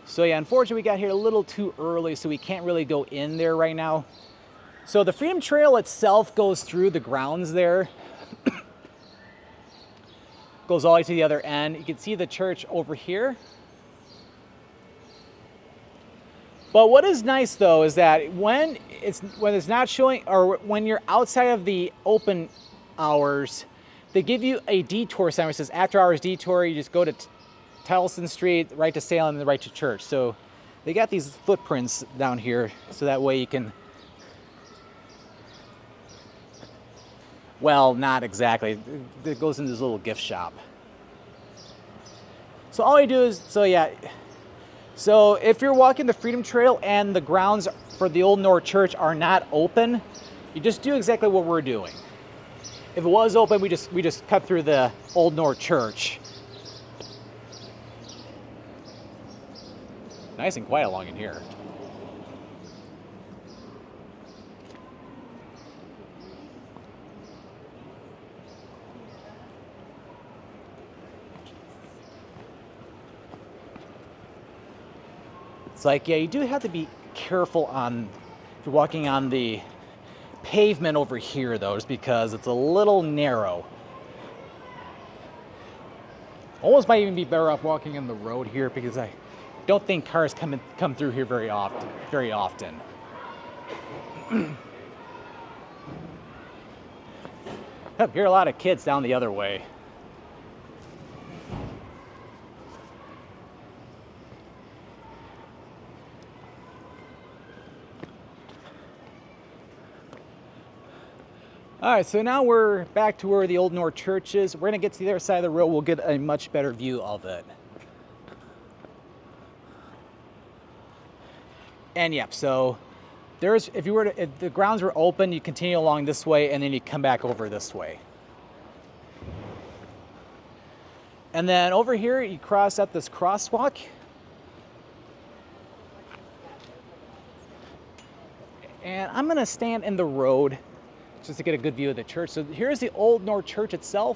So yeah, unfortunately we got here a little too early, so we can't really go in there right now. So the Freedom Trail itself goes through the grounds there. Goes all the way to the other end. You can see the church over here. But what is nice though is that when it's not showing, or when you're outside of the open hours, they give you a detour sign which says after hours detour. You just go to Tellson Street, right to Salem, and then right to church. So they got these footprints down here so that way you can... Well, not exactly. It goes into this little gift shop. So all you do is, so if you're walking the Freedom Trail and the grounds for the Old North Church are not open, you just do exactly what we're doing. If it was open, we just cut through the Old North Church. Nice and quiet along in here. It's like, yeah, you do have to be careful if you're walking on the pavement over here, though, just because it's a little narrow. Almost might even be better off walking in the road here because I don't think cars come through here very often. Up here, a lot of kids down the other way. All right, so now we're back to where the Old North Church is. We're gonna get to the other side of the road. We'll get a much better view of it. And yep, so if the grounds were open, you continue along this way and then you come back over this way. And then over here, you cross at this crosswalk. And I'm gonna stand in the road just to get a good view of the church. So here's the Old North Church itself.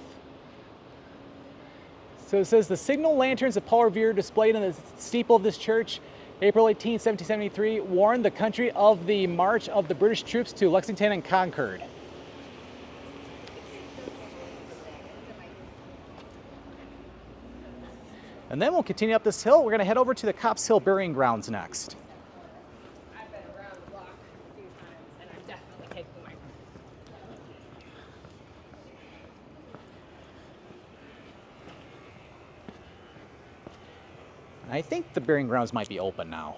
So it says the signal lanterns of Paul Revere displayed in the steeple of this church, April 18, 1773, warned the country of the march of the British troops to Lexington and Concord. And then we'll continue up this hill. We're gonna head over to the Copp's Hill Burying Grounds next. I've been around the block a few times, and I'm definitely taking my... I think the burying grounds might be open now.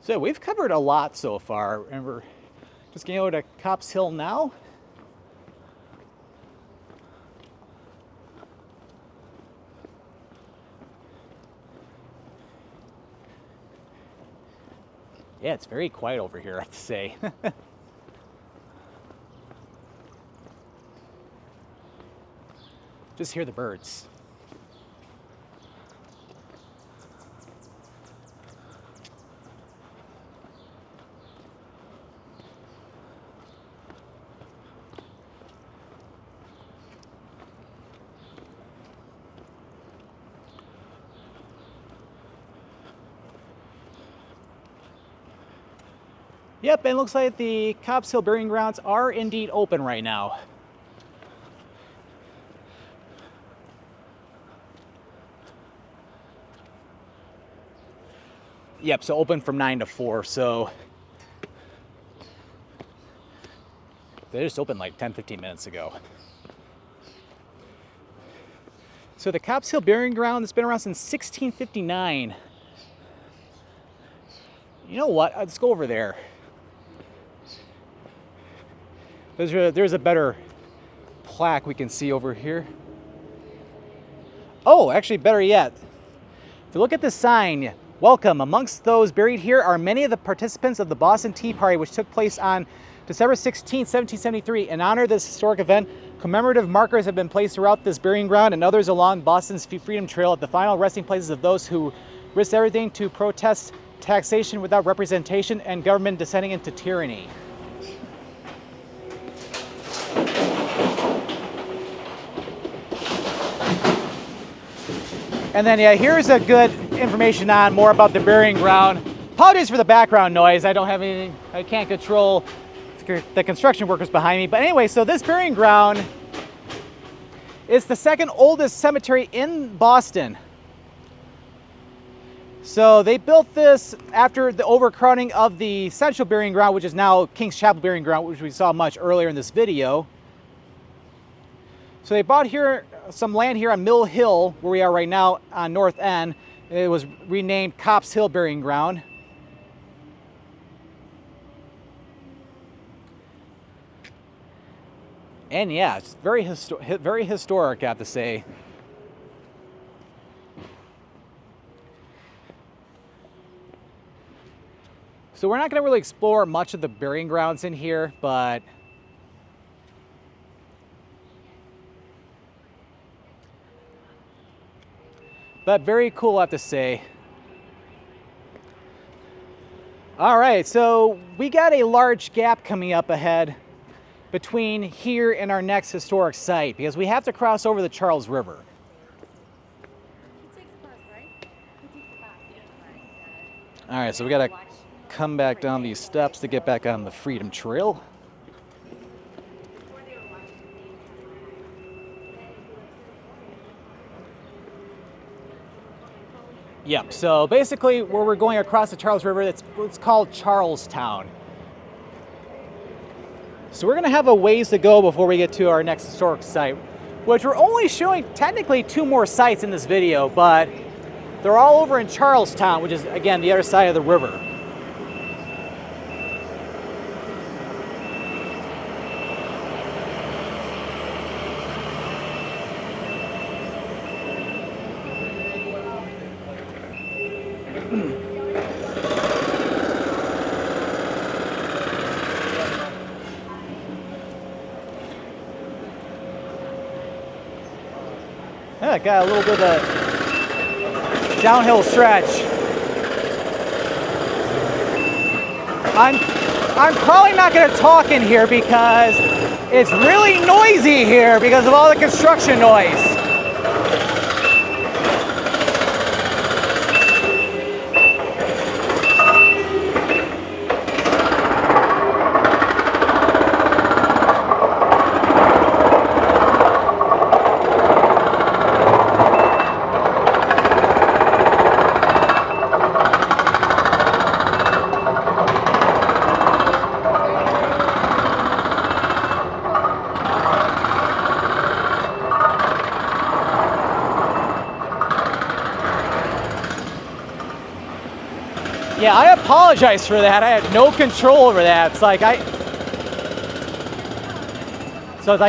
So we've covered a lot so far, and we're just getting over to Copp's Hill now. Yeah, it's very quiet over here, I have to say. Just hear the birds. Yep, and it looks like the Copp's Hill Burying Grounds are indeed open right now. Yep, so open from 9 to 4, so they just opened like 10-15 minutes ago. So the Copp's Hill Burying Ground has been around since 1659. You know what? Let's go over there. There's a better plaque we can see over here. Oh, actually better yet. If you look at this sign, welcome. Amongst those buried here are many of the participants of the Boston Tea Party, which took place on December 16, 1773. In honor of this historic event, commemorative markers have been placed throughout this burying ground and others along Boston's Freedom Trail at the final resting places of those who risked everything to protest taxation without representation and government descending into tyranny. And then, yeah, here's a good information on more about the burying ground. Apologies for the background noise. I don't have anything, I can't control the construction workers behind me. But anyway, so this burying ground is the second oldest cemetery in Boston. So they built this after the overcrowding of the Central Burying Ground, which is now King's Chapel Burying Ground, which we saw much earlier in this video. So they bought here some land here on Mill Hill, where we are right now on North End. It was renamed Copp's Hill Burying Ground. And yeah, it's very historic, I have to say. So we're not going to really explore much of the burying grounds in here, but very cool, I have to say. All right, so we got a large gap coming up ahead between here and our next historic site because we have to cross over the Charles River. All right, so we got to come back down these steps to get back on the Freedom Trail. Yep, so basically where we're going across the Charles River, it's called Charlestown. So we're gonna have a ways to go before we get to our next historic site, which we're only showing technically 2 more sites in this video, but they're all over in Charlestown, which is, again, the other side of the river. Yeah, got a little bit of downhill stretch. I'm probably not going to talk in here because it's really noisy here because of all the construction noise. Yeah, I apologize for that. I had no control over that. It's like I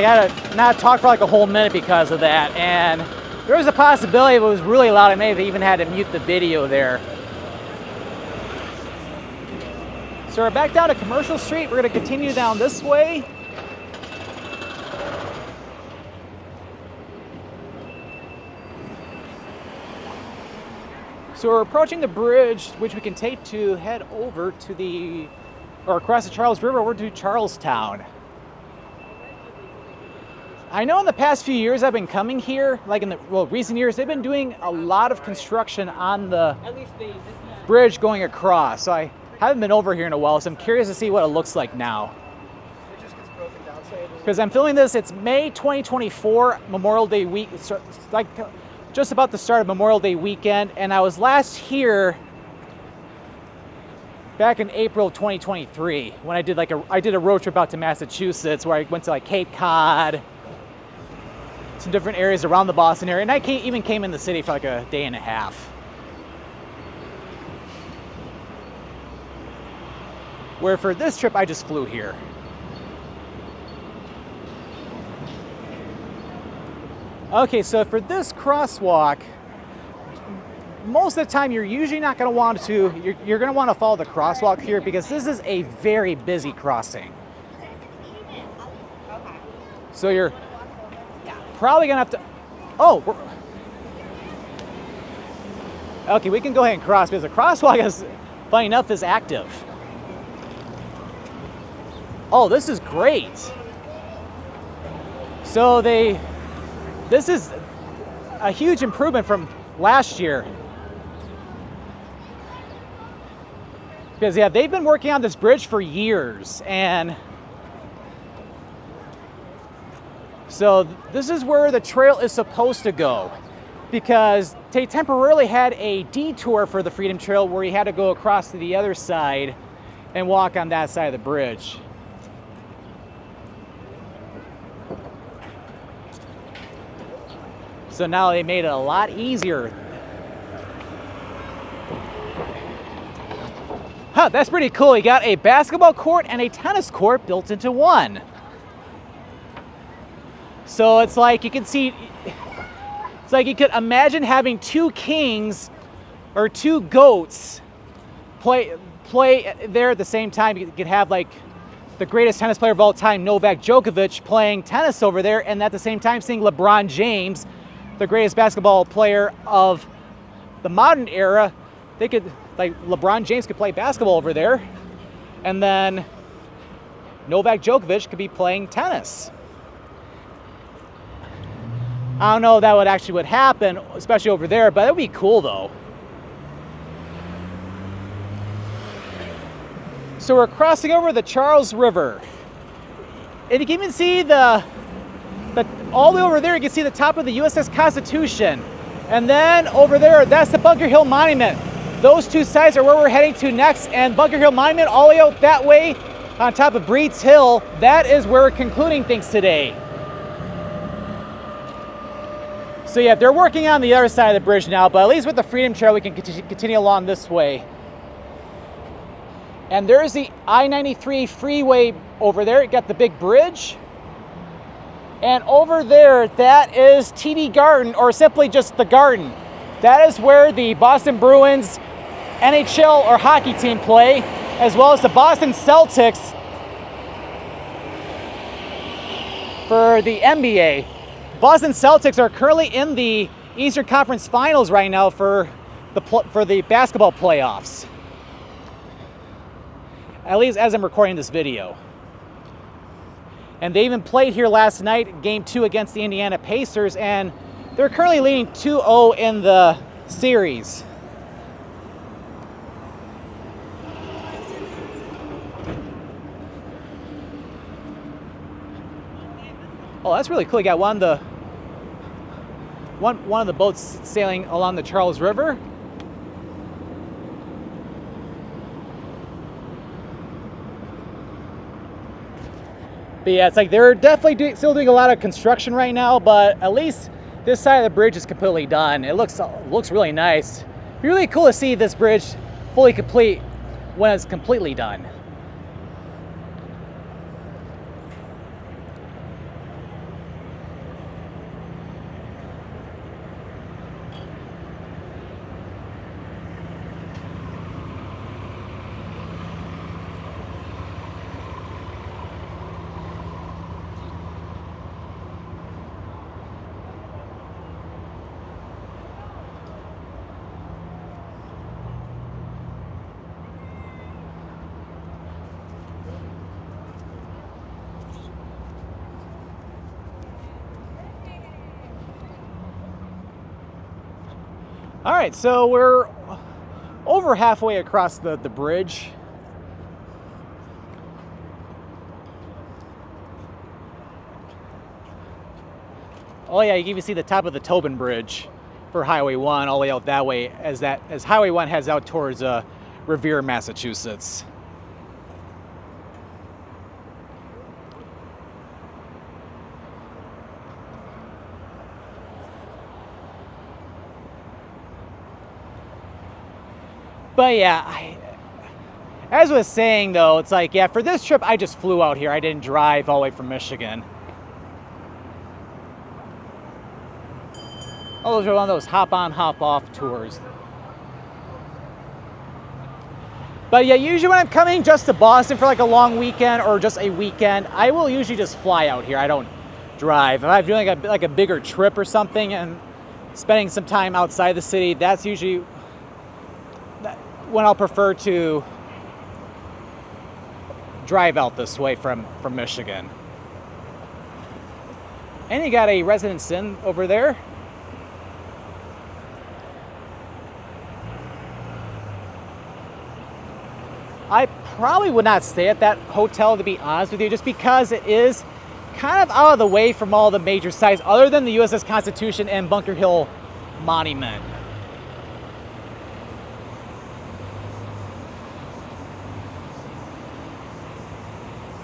had to not talk for like a whole minute because of that. And there was a possibility if it was really loud, I may have even had to mute the video there. So we're back down to Commercial Street. We're going to continue down this way. So we're approaching the bridge, which we can take to head over to across the Charles River over to Charlestown. I know in the past few years I've been coming here, like in the recent years, they've been doing a lot of construction on the bridge going across. So Haven't been over here in a while, so I'm curious to see what it looks like now. It just gets broken down. So Because I'm filming this, it's May 2024, Memorial Day week. It's like just about the start of Memorial Day weekend, and I was last here back in April of 2023 when I did a road trip out to Massachusetts, where I went to like Cape Cod, some different areas around the Boston area, and I even came in the city for like a day and a half. Where for this trip, I just flew here. Okay, so for this crosswalk, most of the time you're usually not going to want to, you're going to want to follow the crosswalk here because this is a very busy crossing. So you're probably going to have to, okay, we can go ahead and cross because the crosswalk is, funny enough, is active. Oh, this is great. So this is a huge improvement from last year. Because yeah, they've been working on this bridge for years, and so this is where the trail is supposed to go, because they temporarily had a detour for the Freedom Trail where you had to go across to the other side and walk on that side of the bridge. So now they made it a lot easier. Huh, that's pretty cool. You got a basketball court and a tennis court built into one. So it's like you can see, it's like you could imagine having two kings or two goats play there at the same time. You could have like the greatest tennis player of all time, Novak Djokovic, playing tennis over there, and at the same time seeing LeBron James, the greatest basketball player of the modern era. They could, like, LeBron James could play basketball over there, and then Novak Djokovic could be playing tennis. I don't know if that would actually happen, especially over there, but it would be cool though. So we're crossing over the Charles River, and you can even see all the way over there, you can see the top of the USS Constitution. And then over there, that's the Bunker Hill Monument. Those two sites are where we're heading to next. And Bunker Hill Monument, all the way out that way on top of Breeds Hill, that is where we're concluding things today. So yeah, they're working on the other side of the bridge now, but at least with the Freedom Trail, we can continue along this way. And there's the I-93 freeway over there. You got the big bridge. And over there, that is TD Garden, or simply just the Garden. That is where the Boston Bruins NHL or hockey team play, as well as the Boston Celtics for the NBA. Boston Celtics are currently in the Eastern Conference Finals right now for the basketball playoffs. At least as I'm recording this video. And they even played here last night, Game 2 against the Indiana Pacers, and they're currently leading 2-0 in the series. Oh, that's really cool. You got one of the boats sailing along the Charles River. But yeah, it's like they're definitely still doing a lot of construction right now, but at least this side of the bridge is completely done. It looks really nice. It'd be really cool to see this bridge fully complete when it's completely done. All right, so we're over halfway across the bridge. Oh yeah, you can even see the top of the Tobin Bridge for Highway 1 all the way out that way as Highway 1 heads out towards Revere, Massachusetts. But yeah, as I was saying though, it's like, yeah, for this trip I just flew out here. I didn't drive all the way from Michigan. Oh, those are one of those hop-on, hop-off tours. But yeah, usually when I'm coming just to Boston for like a long weekend or just a weekend, I will usually just fly out here. I don't drive. If I'm doing like a bigger trip or something and spending some time outside the city, that's usually when I'll prefer to drive out this way from Michigan. And you got a Residence Inn over there. I probably would not stay at that hotel, to be honest with you, just because it is kind of out of the way from all the major sites other than the USS Constitution and Bunker Hill Monument.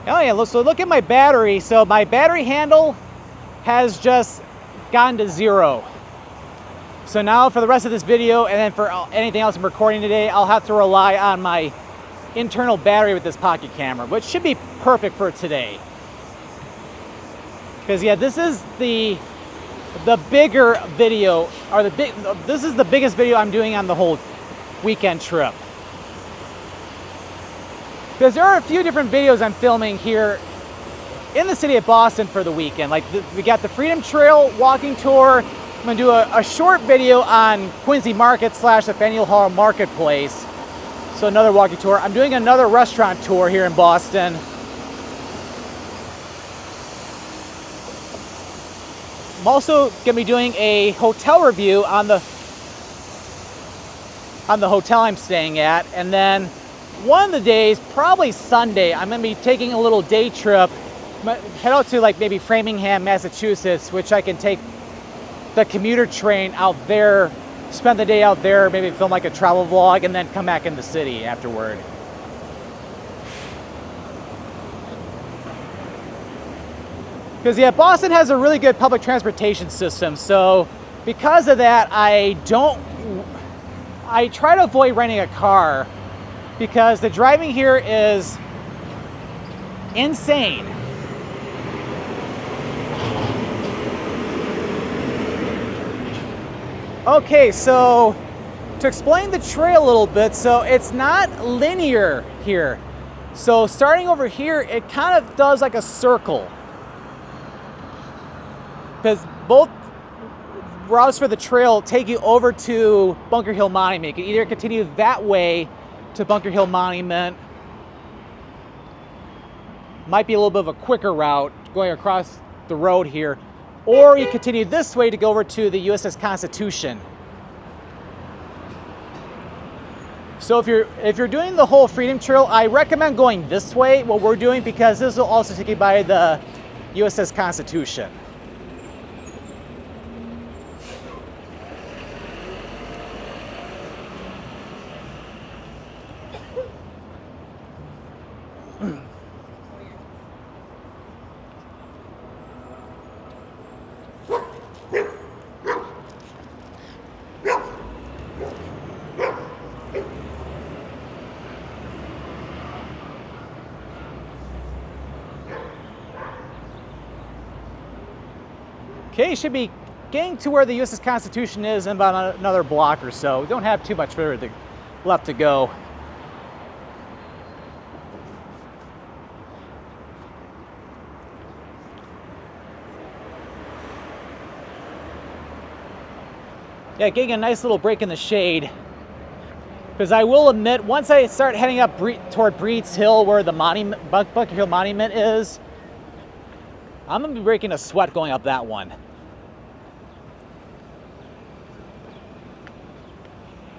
Oh yeah, so look at my battery. So my battery handle has just gone to 0. So now for the rest of this video and then for anything else I'm recording today, I'll have to rely on my internal battery with this pocket camera, which should be perfect for today. Because yeah, this is the bigger video, or this is the biggest video I'm doing on the whole weekend trip. Because there are a few different videos I'm filming here in the city of Boston for the weekend. Like we got the Freedom Trail walking tour. I'm gonna do a short video on Quincy Market / the Faneuil Hall Marketplace. So another walking tour. I'm doing another restaurant tour here in Boston. I'm also gonna be doing a hotel review on the hotel I'm staying at, and then one of the days, probably Sunday, I'm gonna be taking a little day trip, head out to like maybe Framingham, Massachusetts, which I can take the commuter train out there, spend the day out there, maybe film like a travel vlog, and then come back in the city afterward. Because yeah, Boston has a really good public transportation system, so because of that, I try to avoid renting a car because the driving here is insane. Okay, so to explain the trail a little bit, so it's not linear here. So starting over here, it kind of does like a circle. Because both routes for the trail take you over to Bunker Hill Monument. You can either continue that way to Bunker Hill Monument. Might be a little bit of a quicker route going across the road here. Or you continue this way to go over to the USS Constitution. So if you're doing the whole Freedom Trail, I recommend going this way, what we're doing, because this will also take you by the USS Constitution. Okay, should be getting to where the USS Constitution is in about another block or so. We don't have too much further left to go. Yeah, getting a nice little break in the shade. Because I will admit, once I start heading up toward Breeds Hill, where the Bunker Hill Monument is, I'm going to be breaking a sweat going up that one.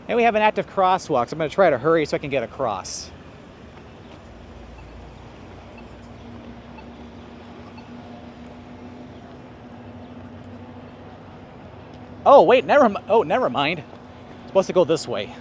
And we have an active crosswalk, so I'm going to try to hurry so I can get across. Oh, wait, never mind. It's supposed to go this way.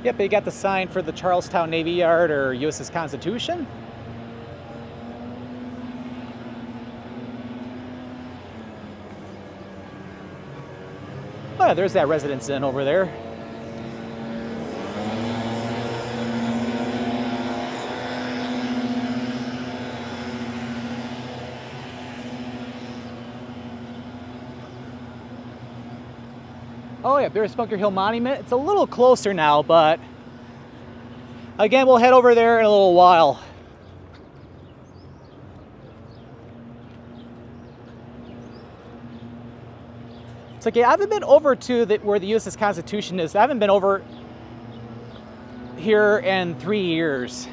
Yep, they got the sign for the Charlestown Navy Yard or USS Constitution. Oh, there's that Residence Inn over there. Oh yeah, there's Bunker Hill Monument. It's a little closer now, but again, we'll head over there in a little while. It's like, yeah, I haven't been over to where the USS Constitution is. I haven't been over here in 3 years.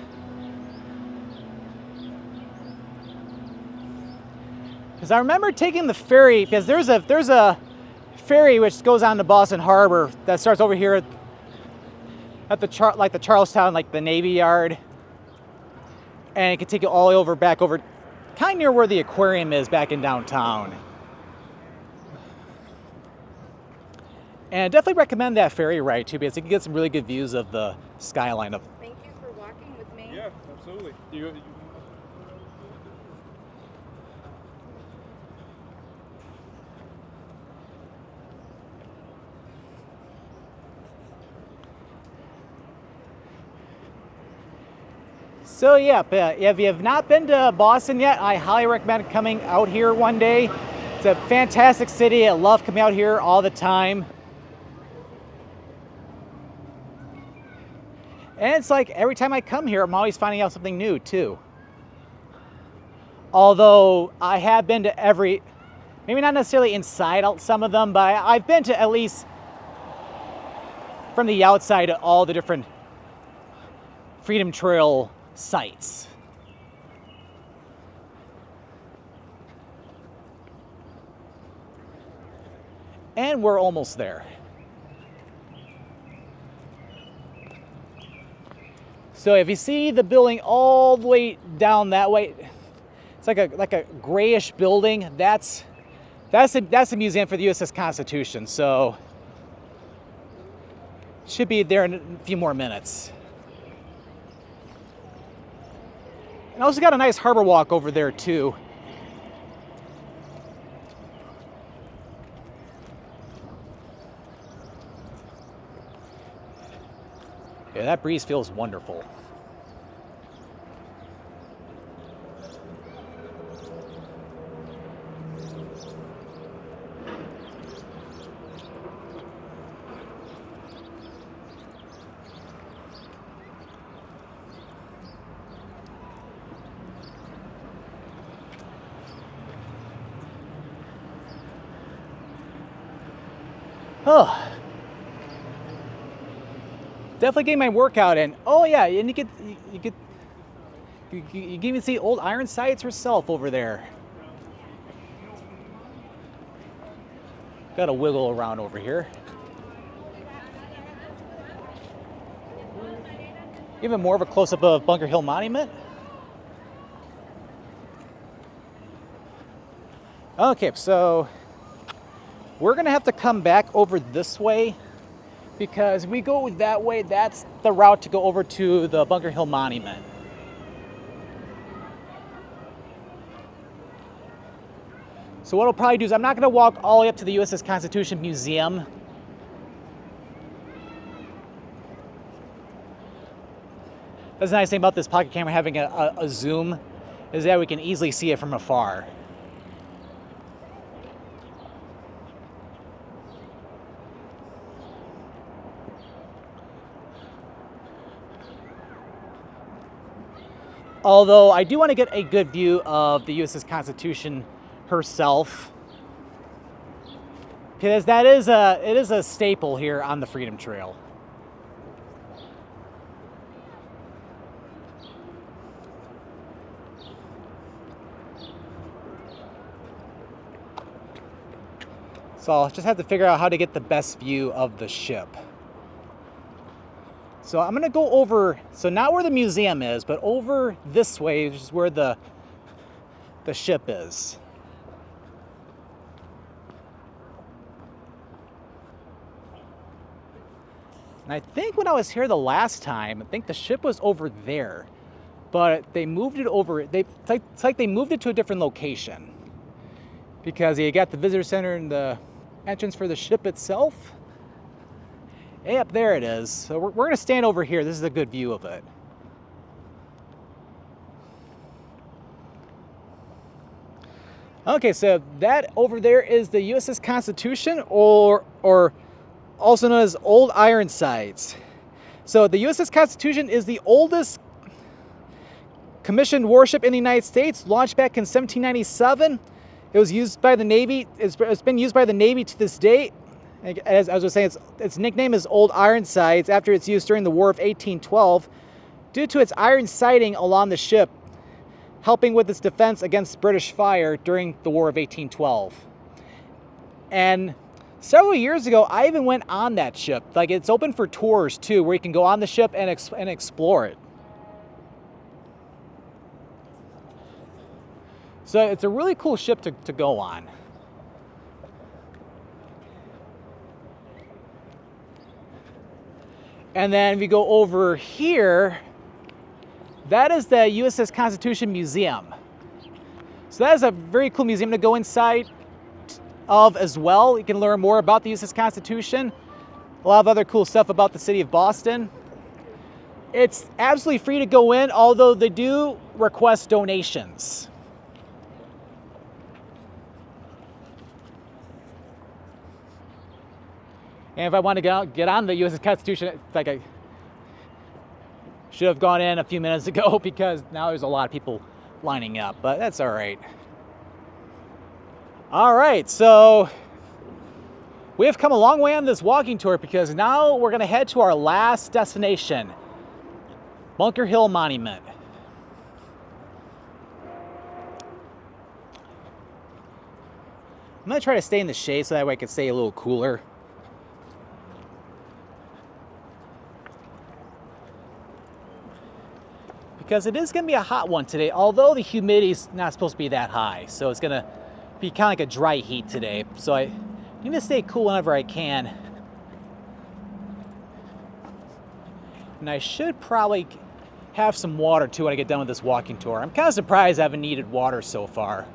Because I remember taking the ferry, because there's a ferry which goes on to Boston Harbor that starts over here at the Charlestown, like the Navy Yard, and it can take you all the way back over, kind of near where the aquarium is back in downtown. And I definitely recommend that ferry ride too, because you can get some really good views of the skyline of. Thank you for walking with me. Yeah, absolutely. So yeah, if you have not been to Boston yet, I highly recommend coming out here one day. It's a fantastic city. I love coming out here all the time. And it's like every time I come here, I'm always finding out something new too. Although I have been to maybe not necessarily inside some of them, but I've been to at least from the outside to all the different Freedom Trail sites. And we're almost there. So if you see the building all the way down that way, it's like a grayish building. That's a museum for the USS Constitution. So should be there in a few more minutes. And also got a nice harbor walk over there too. Yeah, that breeze feels wonderful. Oh, definitely getting my workout in. Oh yeah, and you can even see old Ironsides herself over there. Got to wiggle around over here. Even more of a close-up of Bunker Hill Monument. Okay, so we're gonna have to come back over this way, because we go that way, that's the route to go over to the Bunker Hill Monument. So what I'll probably do is I'm not gonna walk all the way up to the USS Constitution Museum. That's the nice thing about this pocket camera having a zoom, is that we can easily see it from afar. Although I do want to get a good view of the USS Constitution herself, because it is a staple here on the Freedom Trail. So I'll just have to figure out how to get the best view of the ship. So I'm gonna go over, so not where the museum is, but over this way, which is where the ship is. And I think when I was here the last time, I think the ship was over there, but they moved it over. It's like they moved it to a different location because you got the visitor center and the entrance for the ship itself. Yep, there it is. So we're gonna stand over here. This is a good view of it. Okay, so that over there is the USS Constitution, or also known as Old Ironsides. So the USS Constitution is the oldest commissioned warship in the United States, launched back in 1797. It was used by the Navy. It's been used by the Navy to this day. As I was saying, its nickname is Old Ironsides after its use during the War of 1812 due to its iron siding along the ship, helping with its defense against British fire during the War of 1812. And several years ago, I even went on that ship. Like, it's open for tours too, where you can go on the ship and explore it. So it's a really cool ship to go on. And then if you go over here, that is the USS Constitution Museum. So that is a very cool museum to go inside of as well. You can learn more about the USS Constitution, a lot of other cool stuff about the city of Boston. It's absolutely free to go in, although they do request donations. And if I want to get on the USS Constitution, it's like I should have gone in a few minutes ago because now there's a lot of people lining up, but that's all right. All right, so we have come a long way on this walking tour because now we're going to head to our last destination, Bunker Hill Monument. I'm going to try to stay in the shade so that way I can stay a little cooler. Because it is going to be a hot one today, although the humidity is not supposed to be that high. So it's going to be kind of like a dry heat today. So I need to stay cool whenever I can. And I should probably have some water too when I get done with this walking tour. I'm kind of surprised I haven't needed water so far.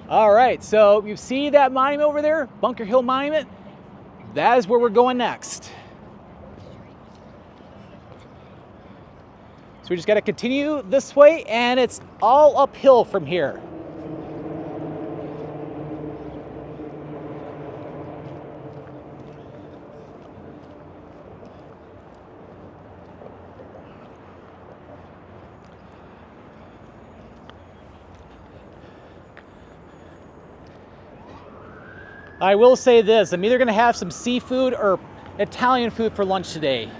All right, so you see that monument over there, Bunker Hill Monument? That is where we're going next. So we just got to continue this way, and it's all uphill from here. I will say this, I'm either gonna have some seafood or Italian food for lunch today.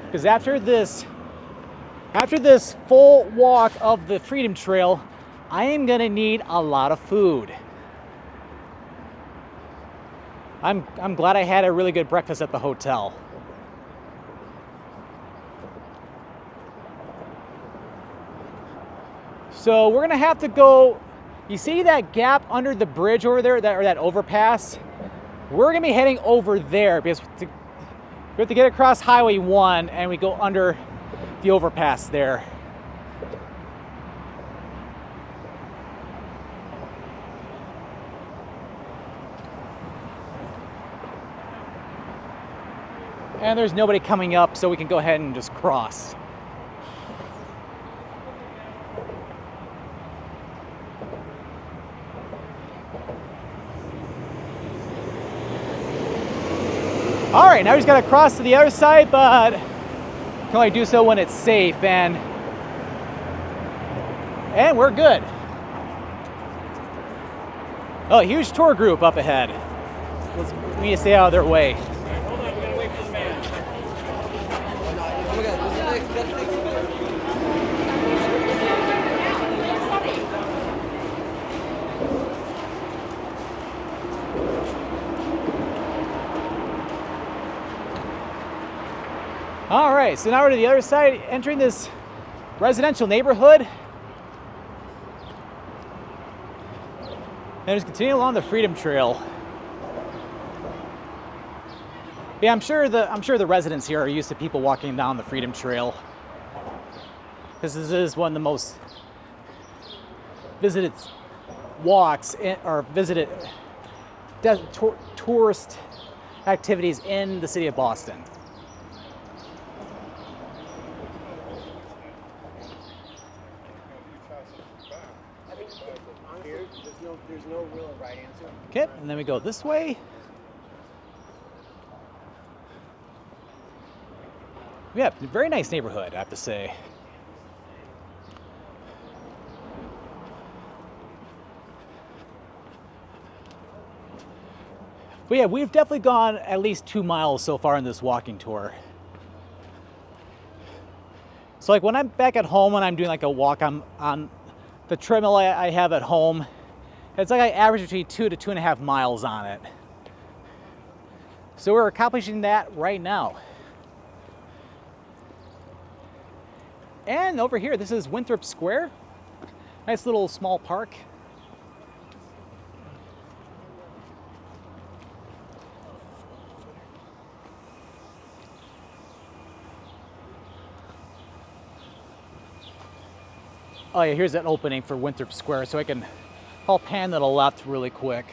Because after this full walk of the Freedom Trail, I am gonna need a lot of food. I'm glad I had a really good breakfast at the hotel. So we're gonna have to go. You see that gap under the bridge over there, that overpass? We're gonna be heading over there because we have to get across Highway 1 and we go under the overpass there. And there's nobody coming up, so we can go ahead and just cross. All right, now we just gotta cross to the other side, but can only do so when it's safe, and we're good. Oh, a huge tour group up ahead. We need to stay out of their way. Hold on, we gotta wait for the man. Oh my god, this is next. right, so now we're to the other side, entering this residential neighborhood. And just continue along the Freedom Trail. Yeah, I'm sure the residents here are used to people walking down the Freedom Trail, because this is one of the most visited walks or visited tourist activities in the city of Boston. I think, honestly, there's no real right answer. Okay, and then we go this way. Yeah, very nice neighborhood, I have to say. But yeah, we've definitely gone at least 2 miles so far in this walking tour. So like when I'm back at home, when I'm doing like a walk on the treadmill I have at home, it's like I average between 2 to 2.5 miles on it. So we're accomplishing that right now. And over here, this is Winthrop Square. Nice little small park. Oh yeah, here's an opening for Winthrop Square, so I'll pan to the left really quick.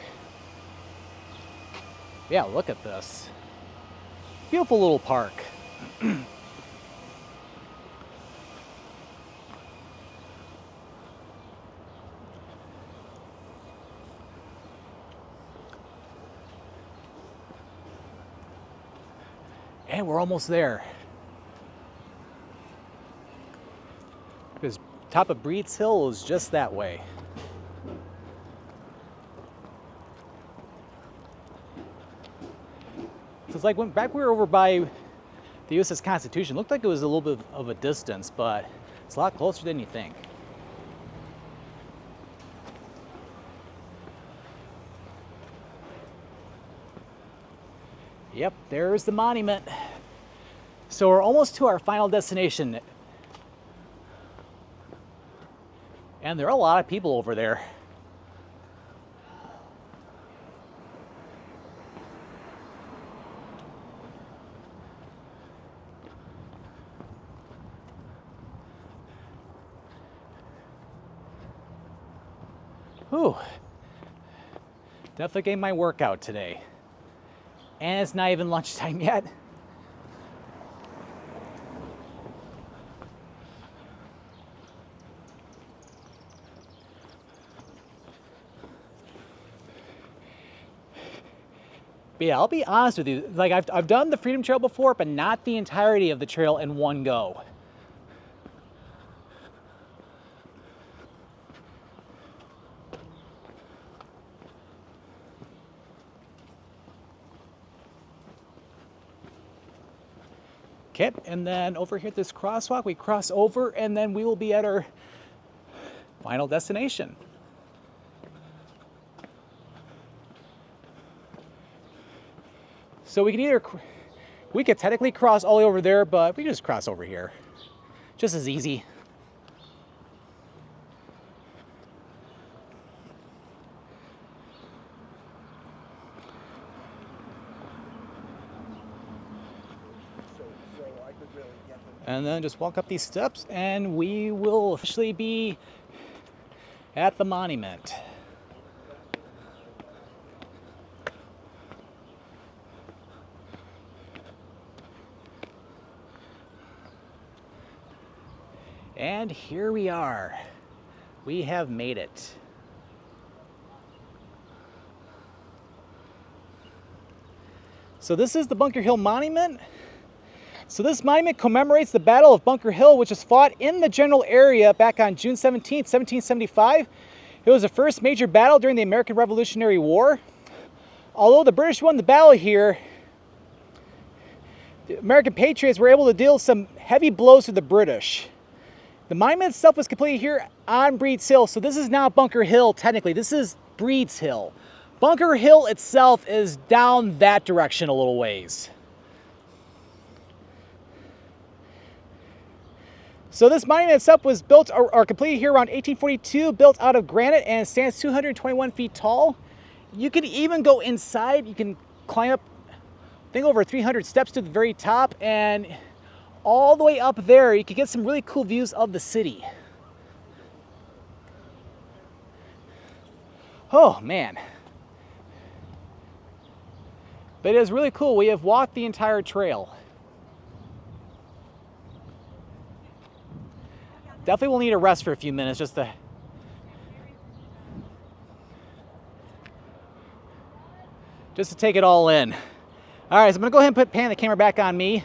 Yeah, look at this. Beautiful little park. And we're almost there. Because top of Breeds Hill is just that way. So it's like back we were over by the USS Constitution. Looked like it was a little bit of a distance, but it's a lot closer than you think. Yep, there's the monument. So we're almost to our final destination. And there are a lot of people over there. Whew. Definitely getting my workout today. And it's not even lunchtime yet. But yeah, I'll be honest with you. Like I've done the Freedom Trail before, but not the entirety of the trail in one go. Okay, and then over here at this crosswalk, we cross over and then we will be at our final destination. So we could technically cross all the way over there, but we can just cross over here. Just as easy. And then just walk up these steps and we will officially be at the monument. And here we are. We have made it. So this is the Bunker Hill Monument. So this monument commemorates the Battle of Bunker Hill, which was fought in the general area back on June 17, 1775. It was the first major battle during the American Revolutionary War. Although the British won the battle here, the American patriots were able to deal some heavy blows to the British. The monument itself was completed here on Breeds Hill. So this is now Bunker Hill, technically. This is Breeds Hill. Bunker Hill itself is down that direction a little ways. So this monument itself was built or completed here around 1842, built out of granite, and stands 221 feet tall. You can even go inside. You can climb up, I think, over 300 steps to the very top, and all the way up there, you can get some really cool views of the city. Oh man. But it is really cool. We have walked the entire trail. Definitely will need a rest for a few minutes just to take it all in. All right, so I'm gonna go ahead and pan the camera back on me.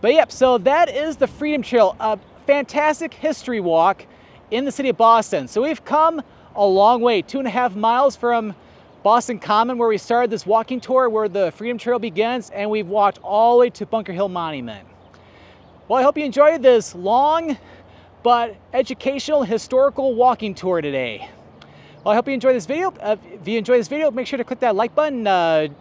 But yep, so that is the Freedom Trail, a fantastic history walk in the city of Boston. So we've come a long way, 2.5 miles from Boston Common, where we started this walking tour, where the Freedom Trail begins, and we've walked all the way to Bunker Hill Monument. Well, I hope you enjoyed this long but educational, historical walking tour today. Well, I hope you enjoyed this video. If you enjoyed this video, make sure to click that like button. Don't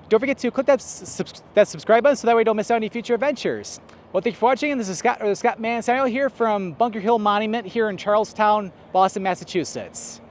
forget to click that subscribe button so that way you don't miss out on any future adventures. Well, thank you for watching, and this is Scott, or the Scott Man signing out here from Bunker Hill Monument here in Charlestown, Boston, Massachusetts.